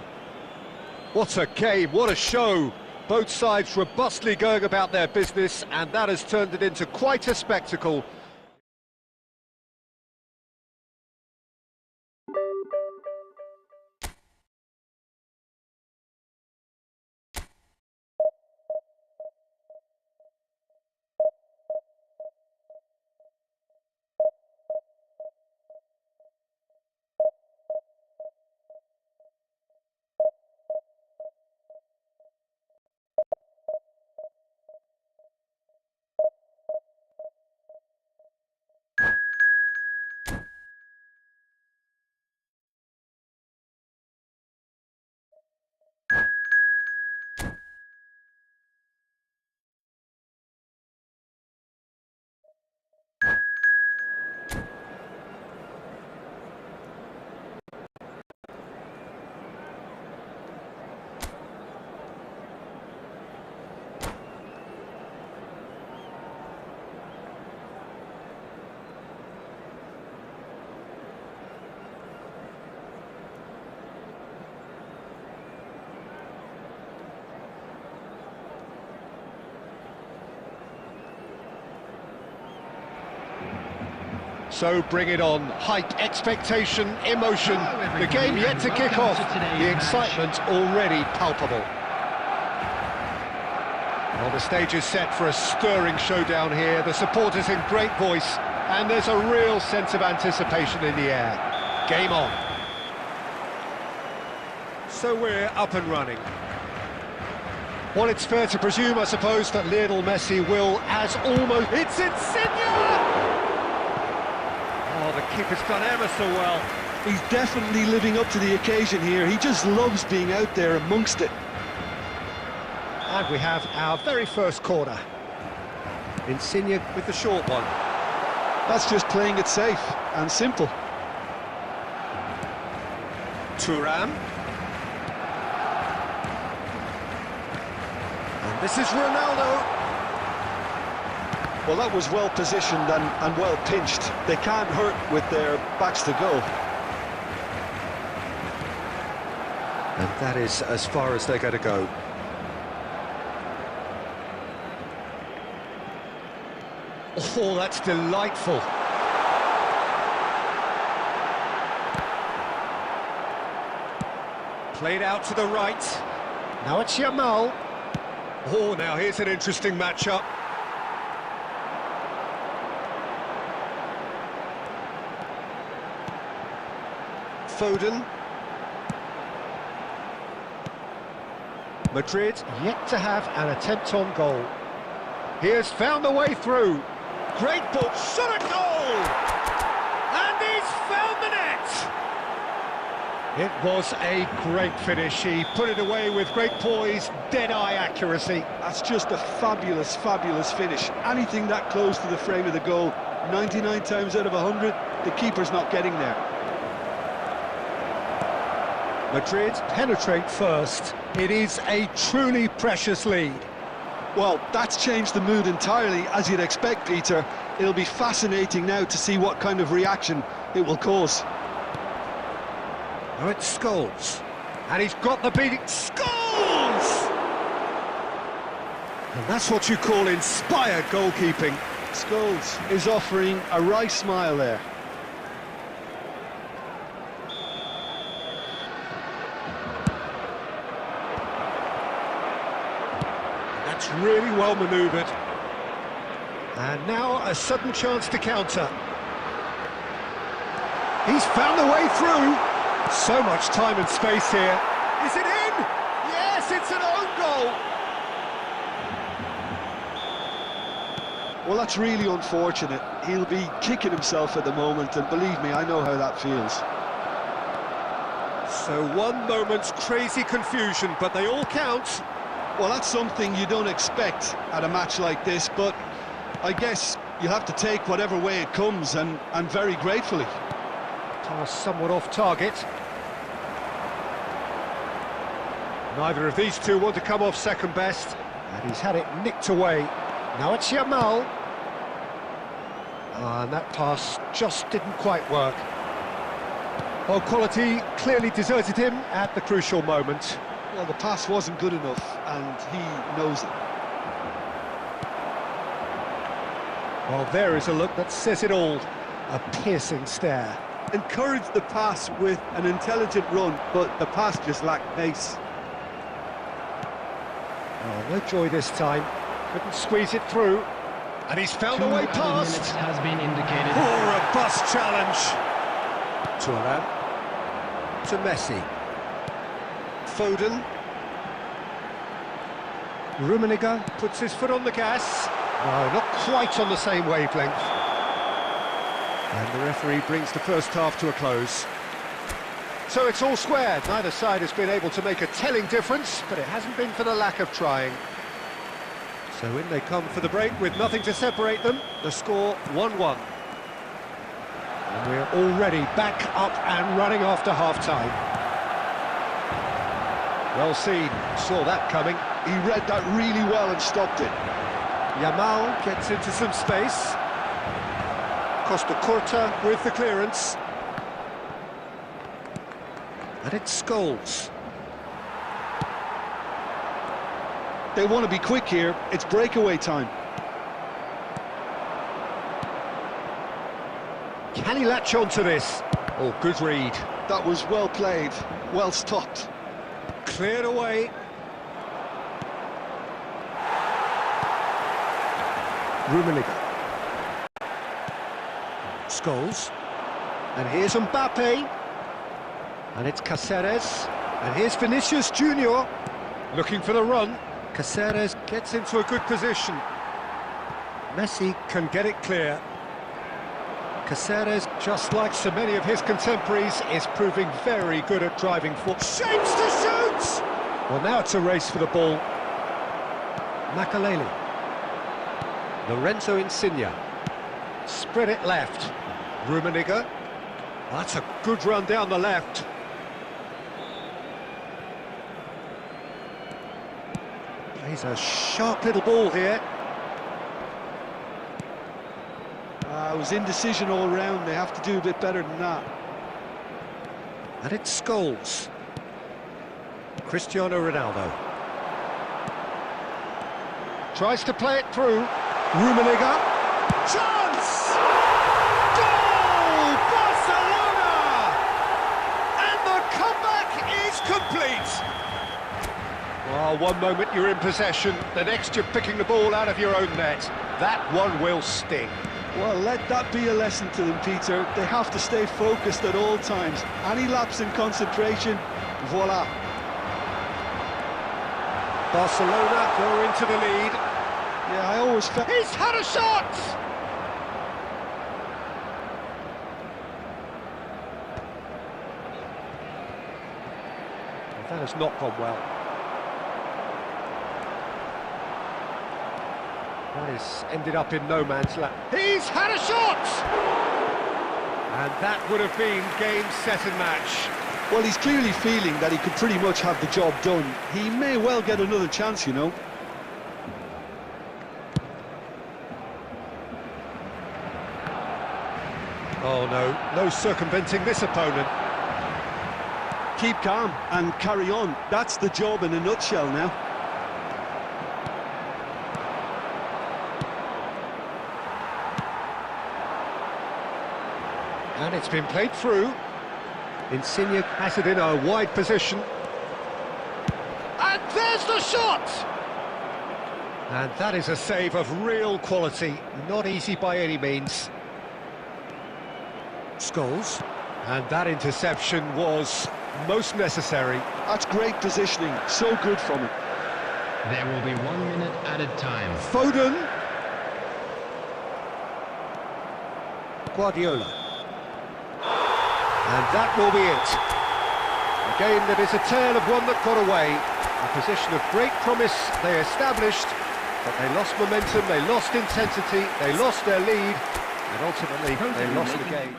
What a game, what a show. Both sides robustly going about their business, and that has turned it into quite a spectacle. So bring it on. Hype, expectation, emotion. The game yet to kick off. The excitement already palpable. Well, the stage is set for a stirring showdown here. The supporters in great voice, and there's a real sense of anticipation in the air. Game on. So we're up and running. Well, it's fair to presume, I suppose, that Lionel Messi will, as almost... It's Insigne! Oh, the keeper's done ever so well. He's definitely living up to the occasion here. He just loves being out there amongst it. And we have our very first corner. Insigne with the short one. That's just playing it safe and simple. Thuram. And this is Ronaldo. Well, that was well positioned and well pinched. They can't hurt with their backs to go. And that is as far as they're going to go. Oh, that's delightful. Played out to the right. Now it's Yamal. Oh, now here's an interesting matchup. Foden. Madrid yet to have an attempt on goal. He has found the way through. Great ball, shot at goal! And he's found the net! It was a great finish. He put it away with great poise, dead-eye accuracy. That's just a fabulous, fabulous finish. Anything that close to the frame of the goal, 99 times out of 100, the keeper's not getting there. Madrid penetrate first. It is a truly precious lead. Well, that's changed the mood entirely, as you'd expect, Peter. It'll be fascinating now to see what kind of reaction it will cause. Now it's Scholes. And he's got the beating. Scholes! And that's what you call inspired goalkeeping. Scholes is offering a wry smile there. That's really well manoeuvred. And now a sudden chance to counter. He's found the way through. So much time and space here. Is it in? Yes, it's an own goal. Well, that's really unfortunate. He'll be kicking himself at the moment, and believe me, I know how that feels. So one moment's crazy confusion, but they all count. Well, that's something you don't expect at a match like this, but I guess you have to take whatever way it comes, and very gratefully. Pass somewhat off target. Neither of these two want to come off second best, and he's had it nicked away. Now it's Yamal. And that pass just didn't quite work. Well, quality clearly deserted him at the crucial moment. Well, the pass wasn't good enough, and he knows it. Well, there is a look that says it all. A piercing stare. Encouraged the pass with an intelligent run, but the pass just lacked pace. Oh, no joy this time. Couldn't squeeze it through. And he's found a way past. Has been indicated. Oh, robust challenge. Thuram. To Messi. Foden. Rummenigge puts his foot on the gas. No, not quite on the same wavelength. And the referee brings the first half to a close. So it's all square. Neither side has been able to make a telling difference, but it hasn't been for the lack of trying. So in they come for the break with nothing to separate them. The score 1-1. And we're already back up and running after half-time. Well seen, saw that coming. He read that really well and stopped it. Yamal gets into some space. Costa Curta with the clearance. And it's Scholes. They want to be quick here. It's breakaway time. Can he latch on to this? Oh, good read. That was well played, well stopped. Cleared away. Rummenigge. Scholes. And here's Mbappe. And it's Caceres. And here's Vinicius Junior. Looking for the run. Caceres gets into a good position. Messi can get it clear. Caceres, just like so many of his contemporaries, is proving very good at driving forward. Shapes to shoot! Well, now it's a race for the ball. Makaleli. Lorenzo Insigne. Spread it left. Rummenigge. That's a good run down the left. Plays a sharp little ball here. It was indecision all round. They have to do a bit better than that. And it's Scholes. Cristiano Ronaldo. Tries to play it through. Rummenigge. Chance! Goal! Barcelona! And the comeback is complete. Well, one moment you're in possession, the next you're picking the ball out of your own net. That one will sting. Well, let that be a lesson to them, Peter. They have to stay focused at all times. Any lapse in concentration, voila. Barcelona go into the lead. Yeah, I always felt... He's had a shot! Well, that has not gone well. That has ended up in no man's land. He's had a shot! And that would have been game, set and match. Well, he's clearly feeling that he could pretty much have the job done. He may well get another chance, you know. Oh no, no circumventing this opponent. Keep calm and carry on. That's the job in a nutshell now. And it's been played through. Insigne has it in a wide position. And there's the shot! And that is a save of real quality. Not easy by any means. Scholes. And that interception was most necessary. That's great positioning. So good from him. There will be 1 minute added time. Foden. Guardiola. And that will be it. A game that is a tale of one that got away. A position of great promise they established, but they lost momentum, they lost intensity, they lost their lead, and ultimately they lost the game.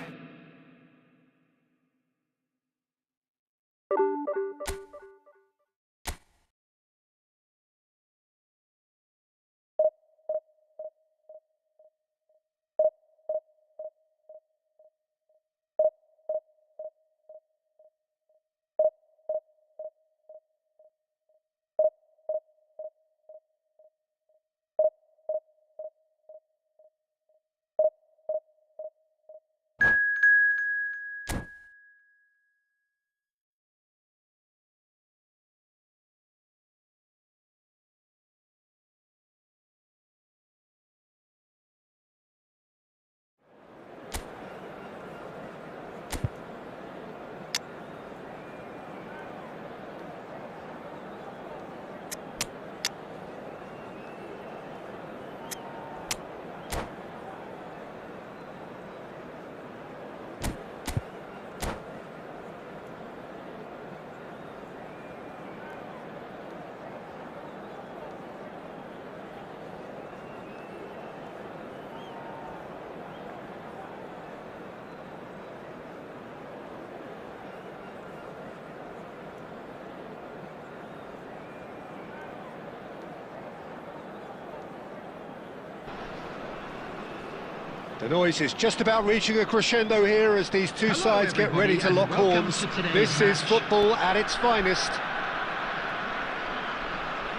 The noise is just about reaching a crescendo here as these two sides get ready to lock horns. This is football at its finest.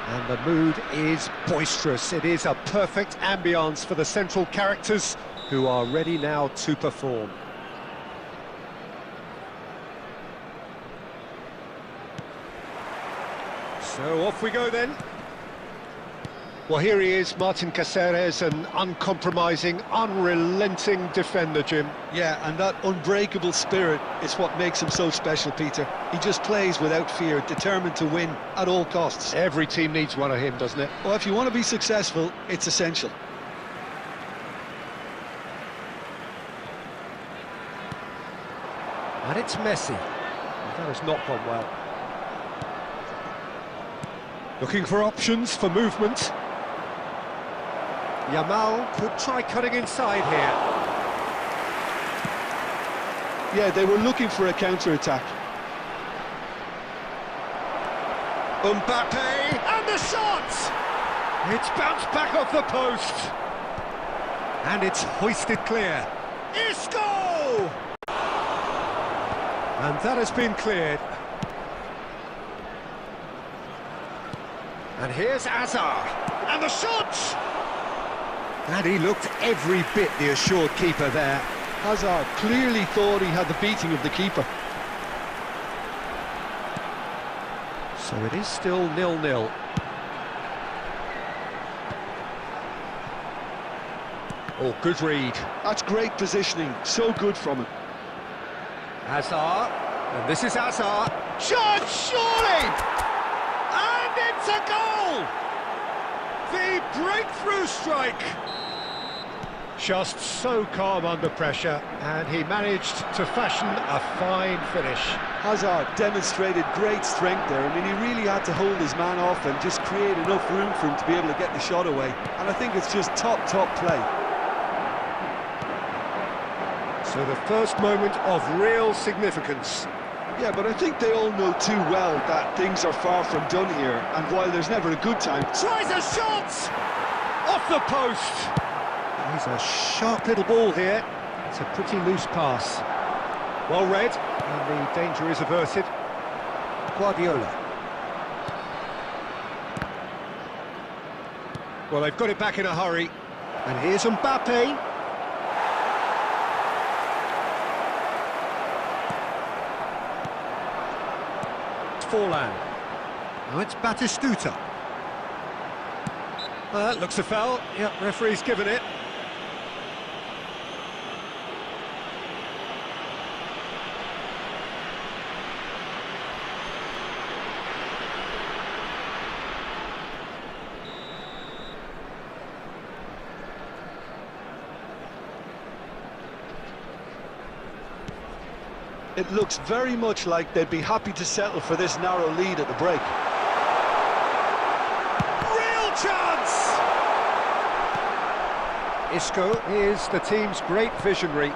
And the mood is boisterous. It is a perfect ambience for the central characters who are ready now to perform. So off we go then. Well, here he is, Martin Caceres, an uncompromising, unrelenting defender, Jim. Yeah, and that unbreakable spirit is what makes him so special, Peter. He just plays without fear, determined to win at all costs. Every team needs one of him, doesn't it? Well, if you want to be successful, it's essential. And it's Messi. That has not gone well. Looking for options for movement. Yamal could try cutting inside here. Yeah, they were looking for a counter-attack. Mbappe, and the shot! It's bounced back off the post. And it's hoisted clear. Isco! And that has been cleared. And here's Hazard. And the shot! And he looked every bit the assured keeper there. Hazard clearly thought he had the beating of the keeper. So it is still 0-0. Oh, good read. That's great positioning, so good from him. Hazard, and this is Hazard. Shot, surely! And it's a goal! The breakthrough strike! Just so calm under pressure, and he managed to fashion a fine finish. Hazard demonstrated great strength there. I mean, he really had to hold his man off and just create enough room for him to be able to get the shot away. And I think it's just top play. So the first moment of real significance. Yeah, but I think they all know too well that things are far from done here, and while there's never a good time... Tries a shot! Off the post! He's a sharp little ball here. It's a pretty loose pass. Well read, and the danger is averted. Guardiola. Well, they've got it back in a hurry. And here's Mbappe. Forlan. Now it's Batistuta. That looks a foul. Yep, referee's given it. It looks very much like they'd be happy to settle for this narrow lead at the break. Real chance! Isco is the team's great visionary.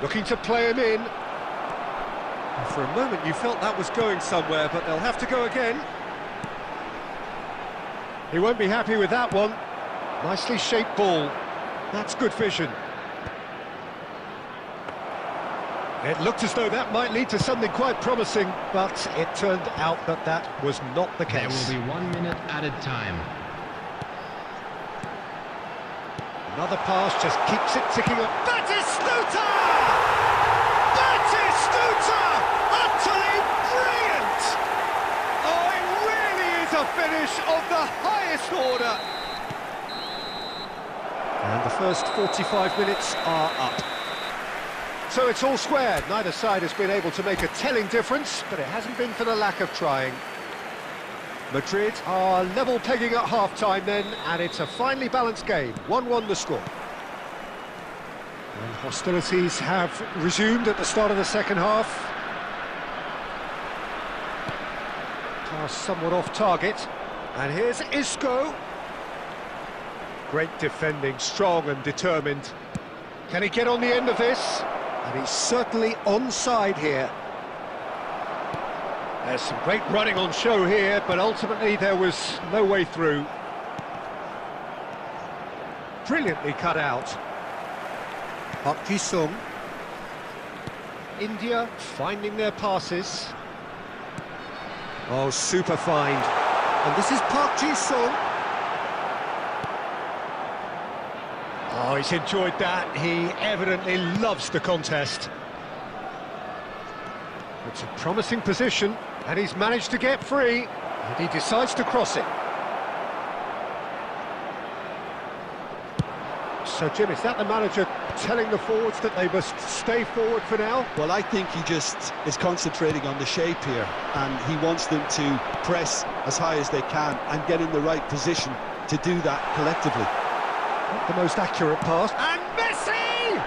Looking to play him in. And for a moment you felt that was going somewhere, but they'll have to go again. He won't be happy with that one. Nicely shaped ball. That's good vision. It looked as though that might lead to something quite promising, but it turned out that that was not the case. There will be 1 minute added time. Another pass just keeps it ticking up. Batistuta! Batistuta! Utterly brilliant! Oh, it really is a finish of the highest order. And the first 45 minutes are up. So it's all squared. Neither side has been able to make a telling difference, but it hasn't been for the lack of trying. Madrid are level pegging at half-time then, and it's a finely balanced game. 1-1 the score. And hostilities have resumed at the start of the second half. Pass somewhat off target. And here's Isco. Great defending, strong and determined. Can he get on the end of this? And he's certainly onside here. There's some great running on show here, but ultimately there was no way through. Brilliantly cut out. Park Ji-sung. India finding their passes. Oh, super find. And this is Park Ji-sung. Oh, he's enjoyed that. He evidently loves the contest. It's a promising position, and he's managed to get free, and he decides to cross it. So, Jim, is that the manager telling the forwards that they must stay forward for now? Well, I think he just is concentrating on the shape here, and he wants them to press as high as they can and get in the right position to do that collectively. Not the most accurate pass. And Messi!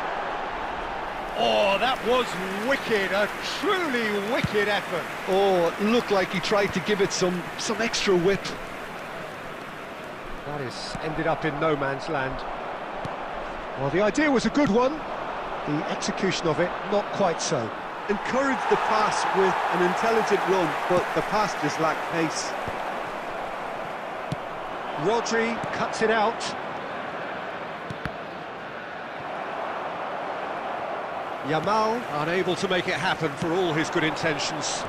Oh, that was wicked, a truly wicked effort. Oh, it looked like he tried to give it some extra whip. That is ended up in no man's land. Well, the idea was a good one, the execution of it, not quite so. Encouraged the pass with an intelligent run, but the pass just lacked pace. Rodri cuts it out. Yamal unable to make it happen for all his good intentions.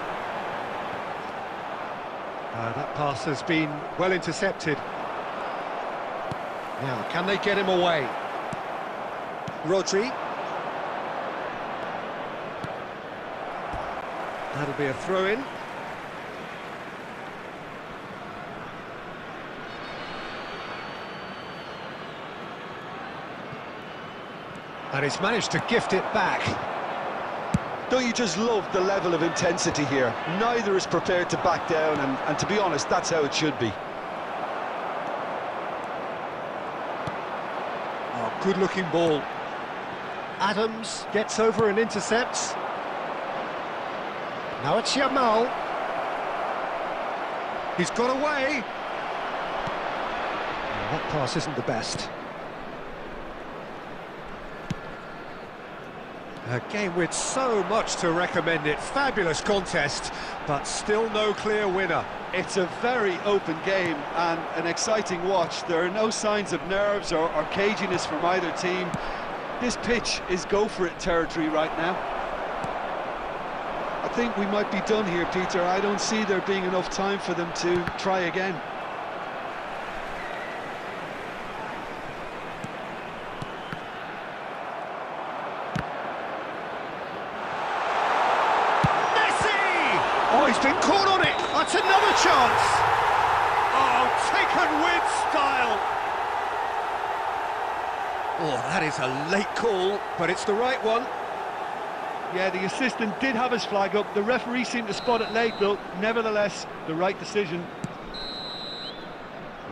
That pass has been well intercepted. Now, can they get him away? Rodri. That'll be a throw-in. And he's managed to gift it back. Don't you just love the level of intensity here? Neither is prepared to back down, and to be honest, that's how it should be. Oh, good-looking ball. Adams gets over and intercepts. Now it's Yamal. He's got away. Oh, that pass isn't the best. A game with so much to recommend it. Fabulous contest, but still no clear winner. It's a very open game and an exciting watch. There are no signs of nerves or caginess from either team. This pitch is go-for-it territory right now. I think we might be done here, Peter. I don't see there being enough time for them to try again. Oh, he's been caught on it! That's another chance! Oh, taken with style! Oh, that is a late call, but it's the right one. Yeah, the assistant did have his flag up. The referee seemed to spot it late, though. Nevertheless, the right decision.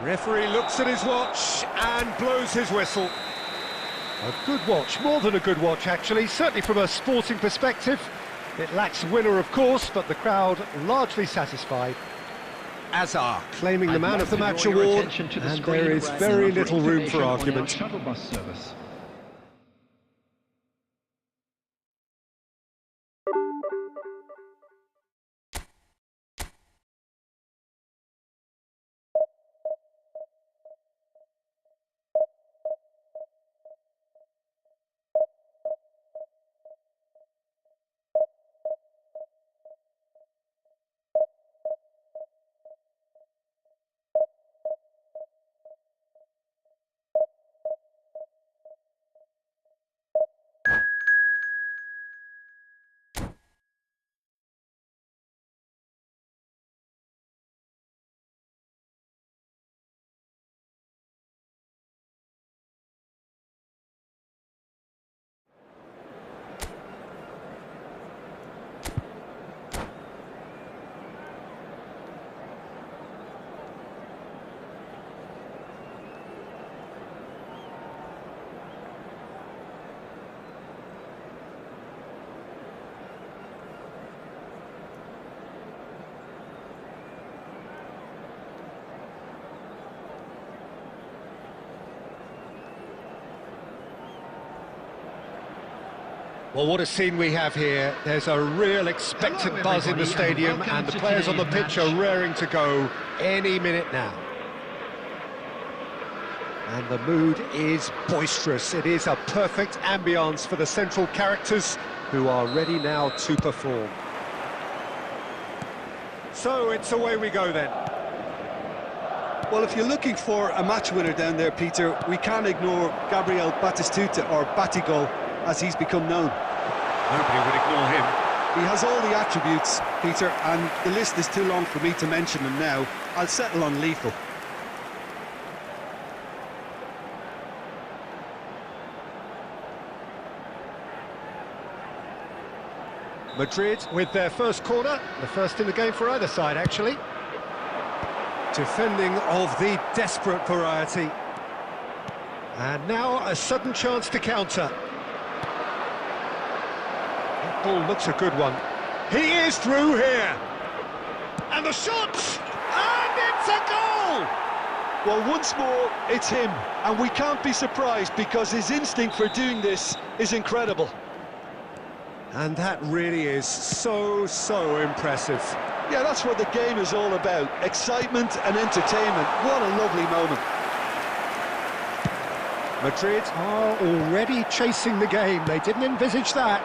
Referee looks at his watch and blows his whistle. A good watch, more than a good watch, actually, certainly from a sporting perspective. It lacks winner, of course, but the crowd largely satisfied. Azar claiming the man of the match award, and there is very little room for argument. Shuttle bus service. Well, what a scene we have here. There's a real expectant buzz in the stadium, and the players on the pitch are raring to go any minute now. And the mood is boisterous. It is a perfect ambience for the central characters, who are ready now to perform. So it's away we go then. Well, if you're looking for a match winner down there, Peter, we can't ignore Gabriel Batistuta, or Batigol, as he's become known. Nobody would ignore him. He has all the attributes, Peter, and the list is too long for me to mention them now. I'll settle on lethal. Madrid with their first corner, the first in the game for either side, actually. Defending of the desperate variety. And now a sudden chance to counter. ball looks a good one. He is through here. And the shot! And it's a goal! Well, once more, it's him. And we can't be surprised because his instinct for doing this is incredible. And that really is so impressive. Yeah, that's what the game is all about. Excitement and entertainment. What a lovely moment. Madrid are already chasing the game. They didn't envisage that.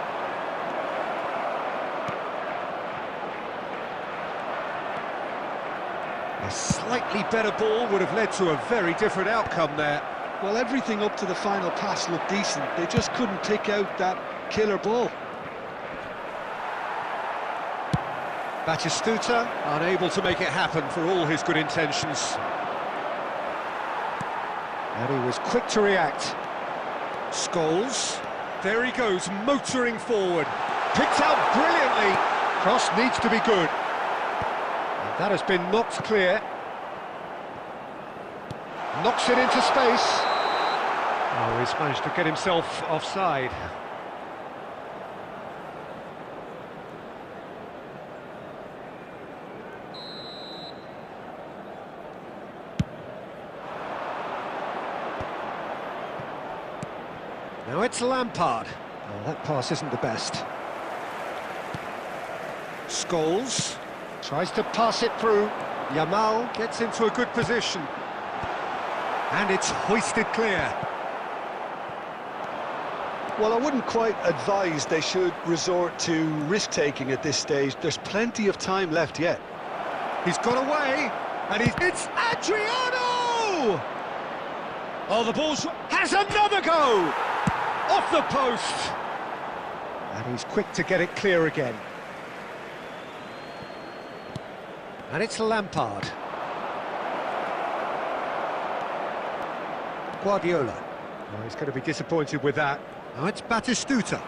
A slightly better ball would have led to a very different outcome there. Well, everything up to the final pass looked decent. They just couldn't pick out that killer ball. Batistuta unable to make it happen for all his good intentions. And he was quick to react. Scholes, there he goes, motoring forward. Picked out brilliantly. Cross needs to be good. And that has been knocked clear. Knocks it into space. Oh, he's managed to get himself offside. Now it's Lampard. Oh, that pass isn't the best. Scholes tries to pass it through. Yamal gets into a good position. And it's hoisted clear. Well, I wouldn't quite advise they should resort to risk-taking at this stage. There's plenty of time left yet. He's got away, and it's Adriano! Oh, the ball's... has another go! Off the post! And he's quick to get it clear again. And it's Lampard. Guardiola. Oh, he's going to be disappointed with that. Now it's Batistuta.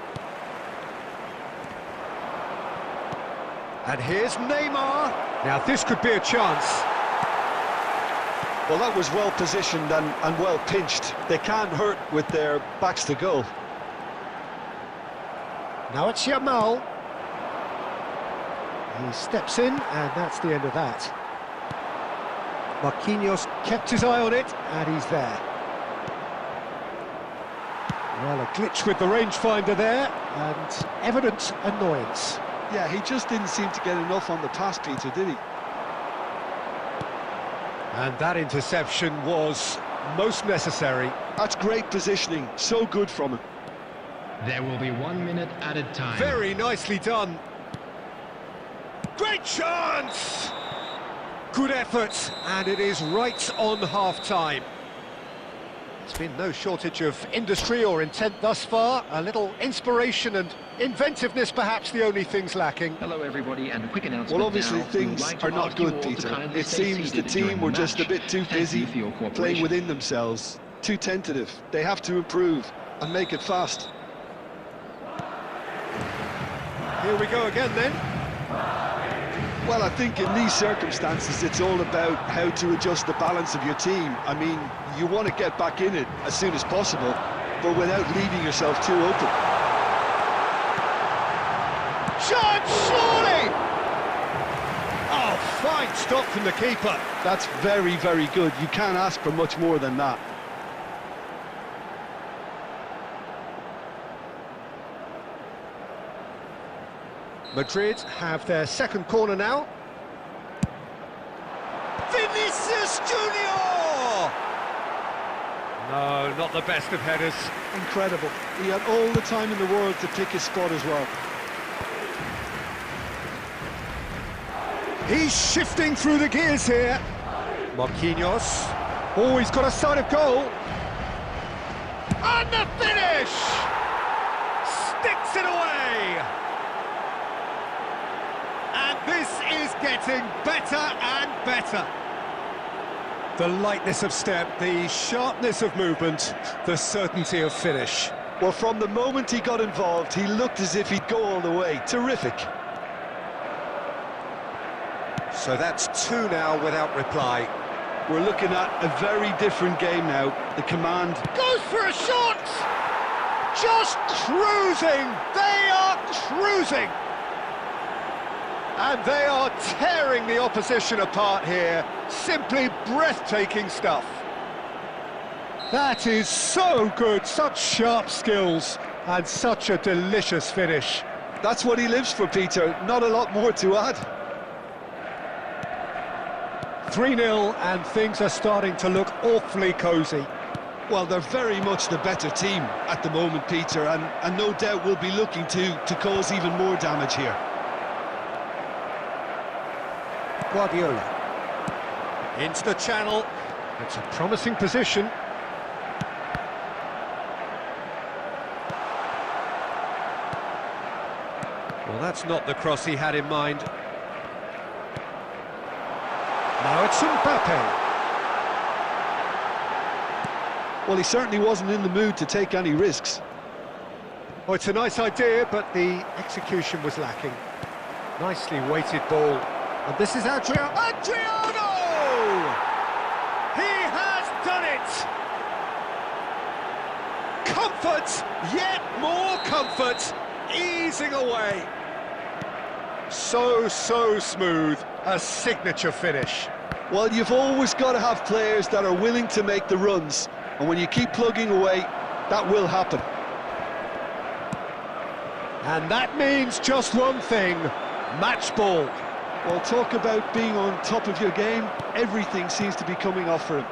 And here's Neymar. Now this could be a chance. Well, that was well positioned and well pinched. They can't hurt with their backs to goal. Now it's Yamal. He steps in, and that's the end of that. Marquinhos kept his eye on it, and he's there. Well, a glitch with the rangefinder there, and evident annoyance. Yeah, he just didn't seem to get enough on the pass, Peter, did he? And that interception was most necessary. That's great positioning, so good from him. There will be 1 minute added time. Very nicely done. Great chance! Good effort, and it is right on half-time. There's been no shortage of industry or intent thus far. A little inspiration and inventiveness, perhaps the only things lacking. Hello, everybody, and a quick announcement. Well, obviously now. things We'd like to are not ask you good, all to Peter. kindly It stay seems the seated team during were the just a match. bit too Thank you busy for your playing cooperation. within themselves, too tentative. They have to improve and make it fast. Here we go again then. Well, I think in these circumstances it's all about how to adjust the balance of your team. I mean, you want to get back in it as soon as possible, but without leaving yourself too open. Shot, surely! Oh, fine stop from the keeper. That's very, very good. You can't ask for much more than that. Madrid have their second corner now. Vinicius Junior! No, not the best of headers. Incredible. He had all the time in the world to pick his spot as well. He's shifting through the gears here. Marquinhos. Oh, he's got a sight of goal. And the finish! Sticks it away! And this is getting better and better. The lightness of step, the sharpness of movement, the certainty of finish. Well, from the moment he got involved, he looked as if he'd go all the way. Terrific. So that's two now without reply. We're looking at a very different game now. The command Goes for a shot! Just cruising! They are cruising! And they are tearing the opposition apart here. Simply breathtaking stuff. That is so good, such sharp skills, and such a delicious finish. That's what he lives for, Peter. Not a lot more to add. 3-0, and things are starting to look awfully cosy. Well, they're very much the better team at the moment, Peter, and no doubt will be looking to cause even more damage here. Guardiola. Into the channel. It's a promising position. Well, that's not the cross he had in mind. Now it's Mbappe. Well, he certainly wasn't in the mood to take any risks. Oh, it's a nice idea, but the execution was lacking. Nicely weighted ball. And this is Adriano! He has done it! Comfort! Yet more comfort! Easing away. So smooth. A signature finish. Well, you've always got to have players that are willing to make the runs. And when you keep plugging away, that will happen. And that means just one thing. Match ball. Well, talk about being on top of your game. Everything seems to be coming off for him.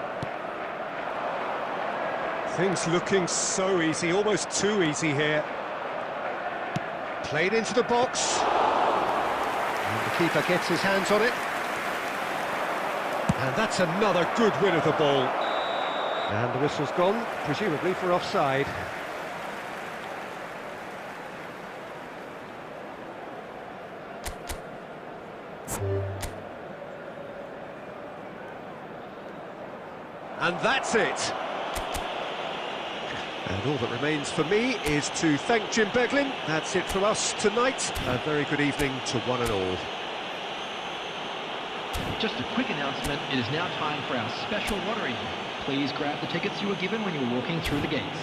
Things looking so easy, almost too easy here. Played into the box. And the keeper gets his hands on it. And that's another good win of the ball. And the whistle's gone, presumably for offside. And that's it. And all that remains for me is to thank Jim Beglin. That's it from us tonight. A very good evening to one and all. Just a quick announcement, it is now time for our special lottery. Please grab the tickets you were given when you were walking through the gates.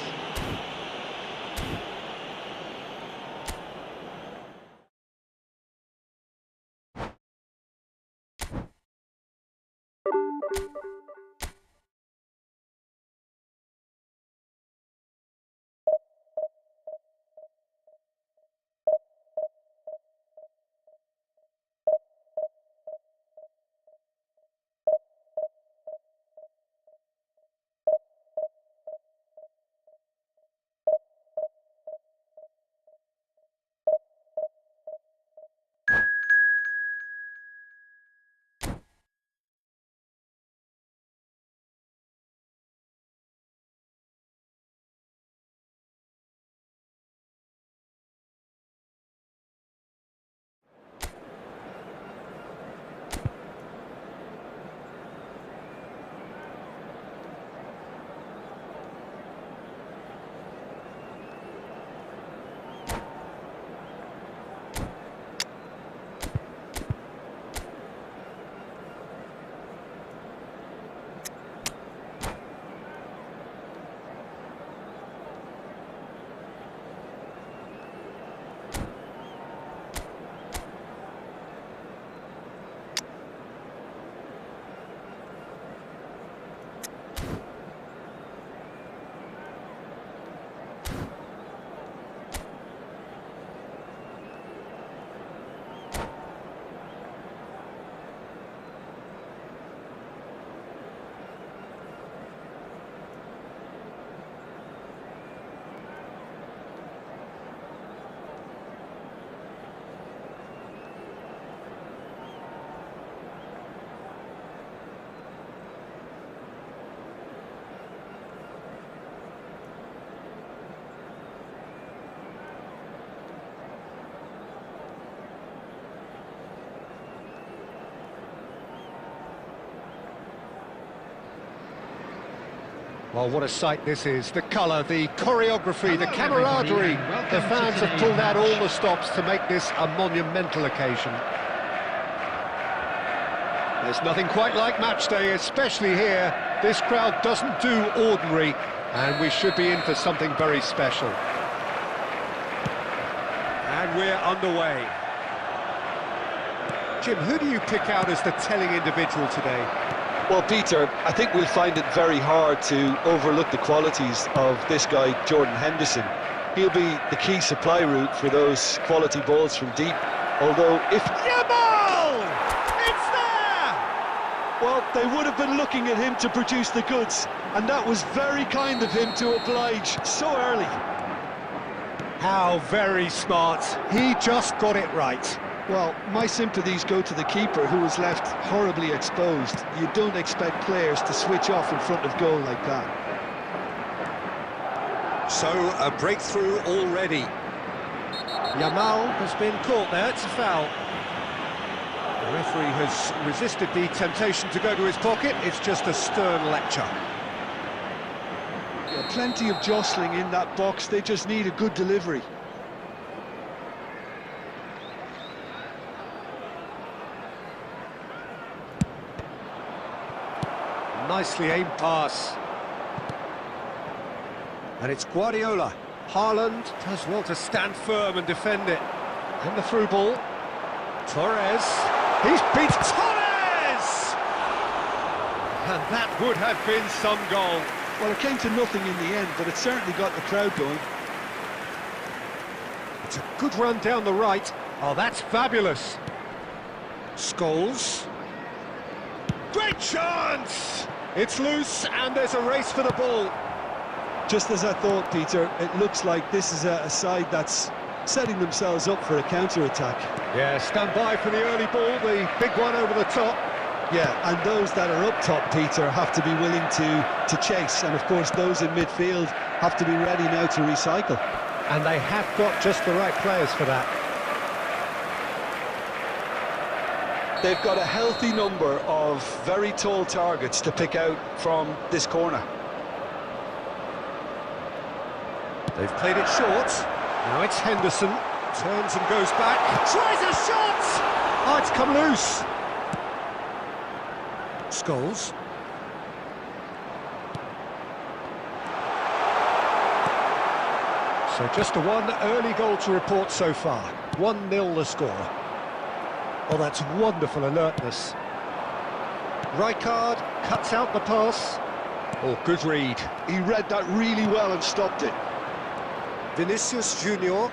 Well, what a sight this is. The colour, the choreography, the camaraderie. The fans have pulled out all the stops to make this a monumental occasion. There's nothing quite like match day, especially here. This crowd doesn't do ordinary, and we should be in for something very special. And we're underway. Jim, who do you pick out as the telling individual today? Well, Peter, I think we'll find it very hard to overlook the qualities of this guy, Jordan Henderson. He'll be the key supply route for those quality balls from deep. Although, if... Yamal! It's there! Well, they would have been looking at him to produce the goods, and that was very kind of him to oblige so early. How very smart. He just got it right. Well, my sympathies go to the keeper, who was left horribly exposed. You don't expect players to switch off in front of goal like that. So, a breakthrough already. Yamal has been caught there, it's a foul. The referee has resisted the temptation to go to his pocket, it's just a stern lecture. Yeah, plenty of jostling in that box, they just need a good delivery. Nicely aimed pass. And it's Guardiola. Haaland does well to stand firm and defend it. And the through ball. Torres. He's beat Torres! And that would have been some goal. Well, it came to nothing in the end, but it certainly got the crowd going. It's a good run down the right. Oh, that's fabulous. Scholes. Great chance! It's loose, and there's a race for the ball. Just as I thought, Peter, it looks like this is a side that's setting themselves up for a counter-attack. Yeah, stand by for the early ball, the big one over the top. Yeah, and those that are up top, Peter, have to be willing to chase. And, of course, those in midfield have to be ready now to recycle. And they have got just the right players for that. They've got a healthy number of very tall targets to pick out from this corner. They've played it short. Now it's Henderson. Turns and goes back. Tries a shot! Oh, it's come loose. Scholes. So just a one early goal to report so far. 1-0 the score. Oh, that's wonderful alertness. Rijkaard cuts out the pass. Oh, good read. He read that really well and stopped it. Vinicius Junior.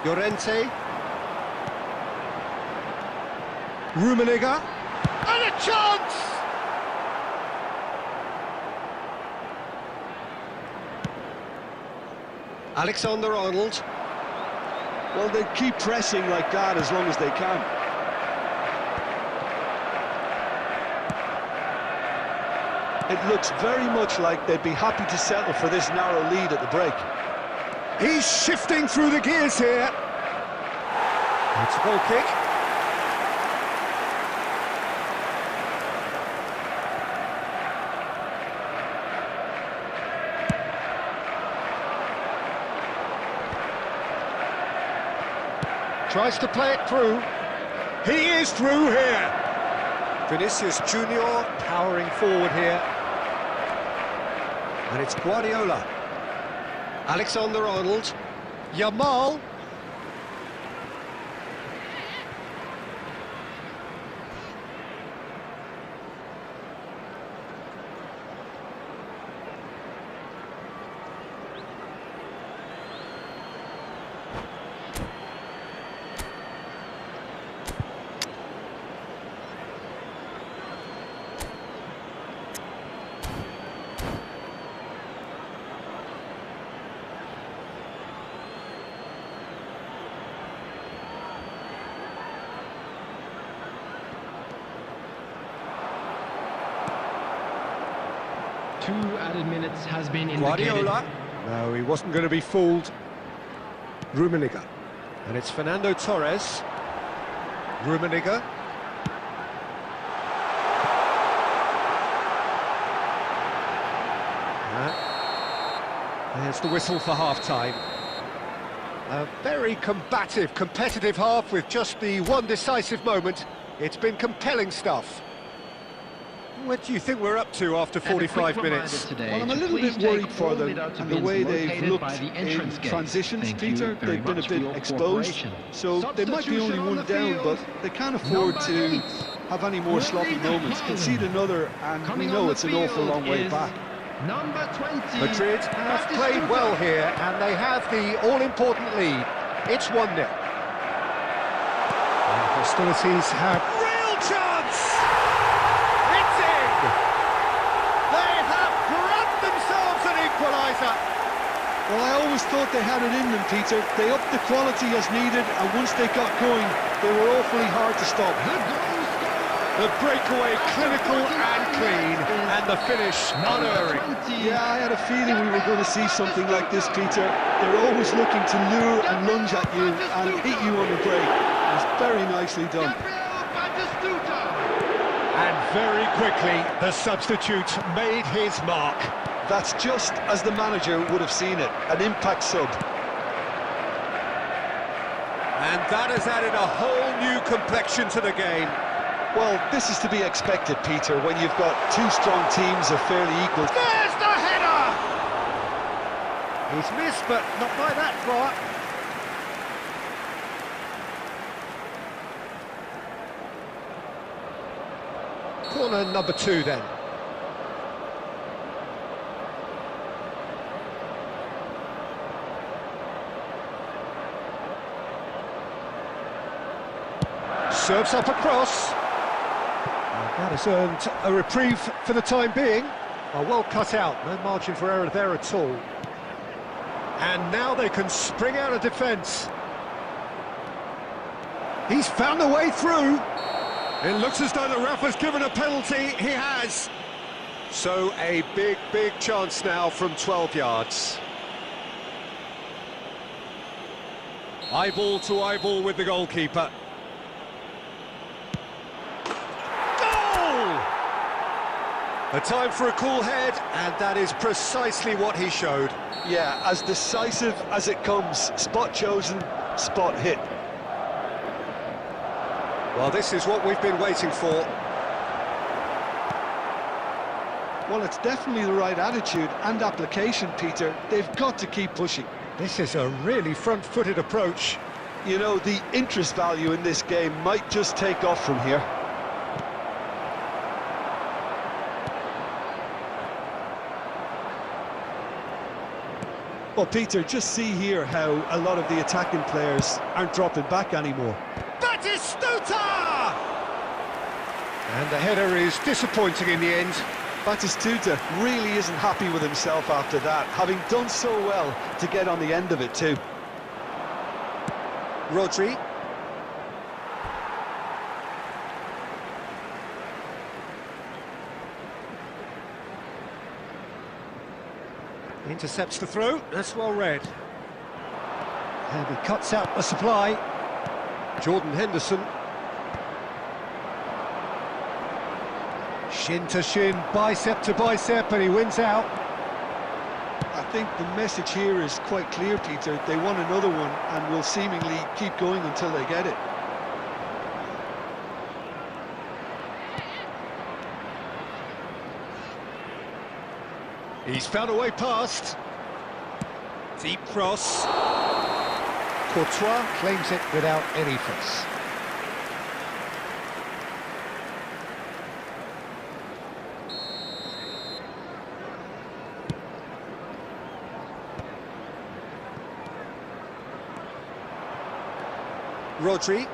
Llorente. Rummenigge. And a chance! Alexander-Arnold. Well, they keep pressing like that as long as they can. It looks very much like they'd be happy to settle for this narrow lead at the break. He's shifting through the gears here. It's a goal kick. Tries to play it through. He is through here. Vinicius Junior powering forward here. And it's Guardiola. Alexander-Arnold. Yamal. Two added minutes has been indicated. Guardiola. No, he wasn't going to be fooled. Rummenigge. And it's Fernando Torres. Rummenigge. There's the whistle for half-time. A very combative, competitive half with just the one decisive moment. It's been compelling stuff. What do you think we're up to after 45 minutes? Well, I'm a little bit worried for them and the way they've looked in transitions, Peter. They've been a bit exposed, so they might be only one down, but they can't afford to have any more sloppy moments. Concede another, and we know it's an awful long way back. Number 20. Madrid have played well here, and they have the all-important lead. It's 1-0. Hostilities have real chance! It's in! They have grabbed themselves an equaliser! Well, I always thought they had it in them, Peter. They upped the quality as needed, and once they got going, they were awfully hard to stop. The breakaway clinical and clean, and the finish unerring. Yeah, I had a feeling we were going to see something like this, Peter. They're always looking to lure and lunge at you and hit you on the break. It's very nicely done. And very quickly, the substitute made his mark. That's just as the manager would have seen it, an impact sub. And that has added a whole new complexion to the game. Well, this is to be expected, Peter, when you've got two strong teams of fairly equal. There's the header! He's missed, but not by that far. Corner number 2 then. Serves up across. That has earned a reprieve for the time being. Well cut out, no margin for error there at all. And now they can spring out of defence. He's found a way through. It looks as though the ref has given a penalty. He has. So a big chance now from 12 yards. Eyeball to eyeball with the goalkeeper. A time for a cool head, and that is precisely what he showed. Yeah, as decisive as it comes. Spot chosen, spot hit. Well, this is what we've been waiting for. Well, it's definitely the right attitude and application, Peter. They've got to keep pushing. This is a really front-footed approach. You know, the interest value in this game might just take off from here. Well, Peter, just see here how a lot of the attacking players aren't dropping back anymore. Batistuta! And the header is disappointing in the end. Batistuta really isn't happy with himself after that, having done so well to get on the end of it too. Rodri. Intercepts the throw, that's well read. And he cuts out the supply. Jordan Henderson. Shin to shin, bicep to bicep, and he wins out. I think the message here is quite clear, Peter. They want another one and will seemingly keep going until they get it. He's found a way past. Deep cross. Courtois claims it without any fuss. Rodri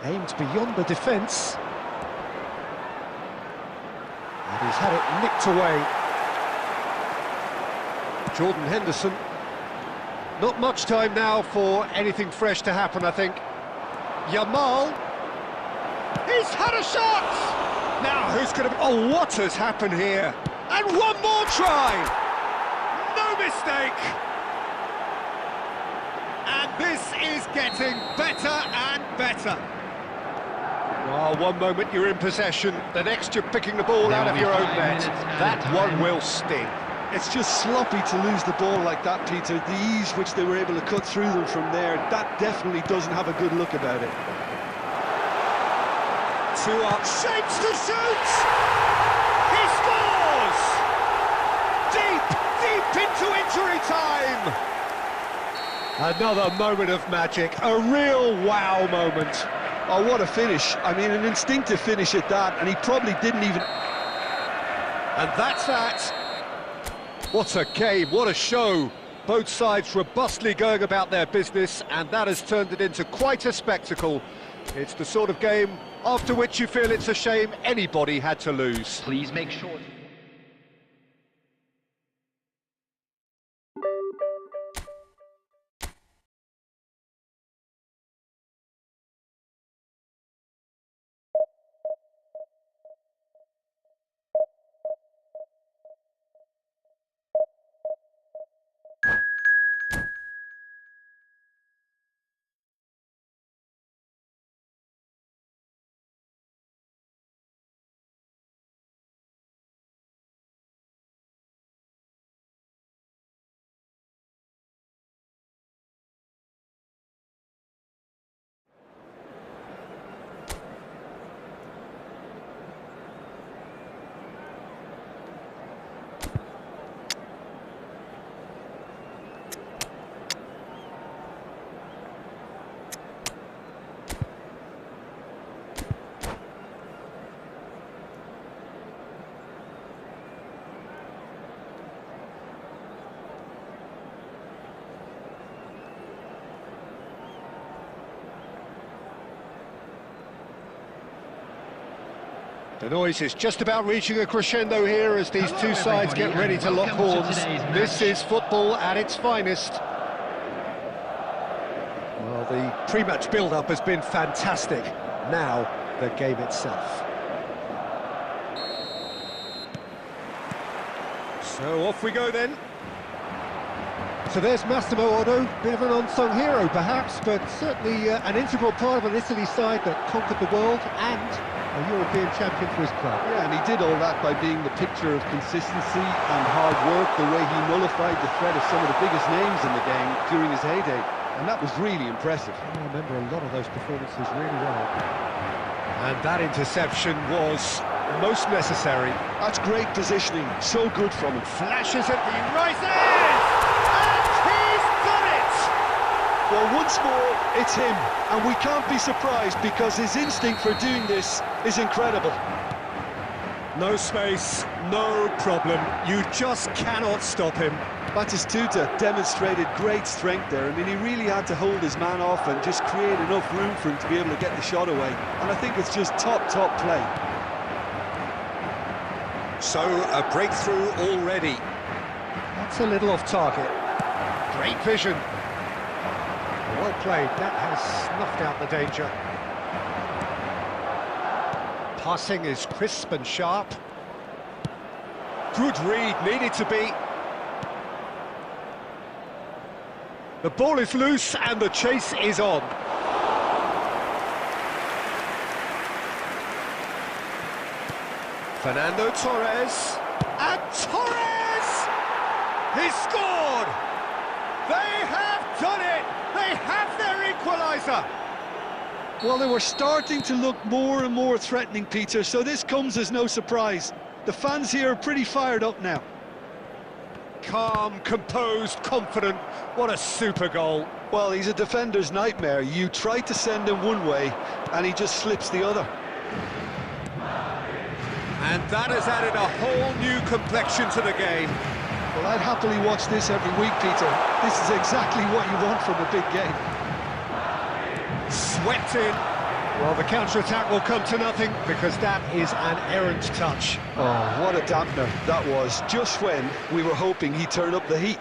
aimed beyond the defence. And he's had it nicked away. Jordan Henderson. Not much time now for anything fresh to happen, I think. Yamal. He's had a shot! Now, who's going to... Oh, what has happened here? And one more try! No mistake! And this is getting better and better. Well, one moment you're in possession, the next you're picking the ball out of your own net. That one will sting. It's just sloppy to lose the ball like that, Peter. The ease which they were able to cut through them from there, that definitely doesn't have a good look about it. Two up, shapes to shoot! to injury time! Another moment of magic, a real wow moment. Oh, what a finish. I mean, an instinctive finish at that, and he probably didn't even... And that's that. What a game, what a show. Both sides robustly going about their business, and that has turned it into quite a spectacle. It's the sort of game after which you feel it's a shame anybody had to lose. Please make sure... The noise is just about reaching a crescendo here as these two sides get ready to lock horns. This is football at its finest. Well, the pre-match build-up has been fantastic. Now, the game itself. So off we go then. So there's Massimo Otto, bit of an unsung hero perhaps, but certainly an integral part of an Italy side that conquered the world and a European champion for his club. Yeah, and he did all that by being the picture of consistency and hard work, the way he nullified the threat of some of the biggest names in the game during his heyday, and that was really impressive. I remember a lot of those performances really well. And that interception was most necessary. That's great positioning, so good from him. Flashes it, he rises! And he's done it! Well, once more, it's him, and we can't be surprised because his instinct for doing this is incredible. No space, no problem. You just cannot stop him. Batistuta demonstrated great strength there. I mean, he really had to hold his man off and just create enough room for him to be able to get the shot away. And I think it's just top play. So, a breakthrough already. That's a little off target. Great vision. Well played, that has snuffed out the danger. Passing is crisp and sharp. Good read, needed to be. The ball is loose and the chase is on. Fernando Torres. And Torres! He scored! They have done it! They have their equaliser! Well, they were starting to look more and more threatening, Peter, so this comes as no surprise. The fans here are pretty fired up now. Calm, composed, confident. What a super goal. Well, he's a defender's nightmare. You try to send him one way, and he just slips the other. And that has added a whole new complexion to the game. Well, I'd happily watch this every week, Peter. This is exactly what you want from a big game. Swept in. Well, the counter-attack will come to nothing because that is an errant touch. Oh, what a dampener that was, just when we were hoping he'd turn up the heat.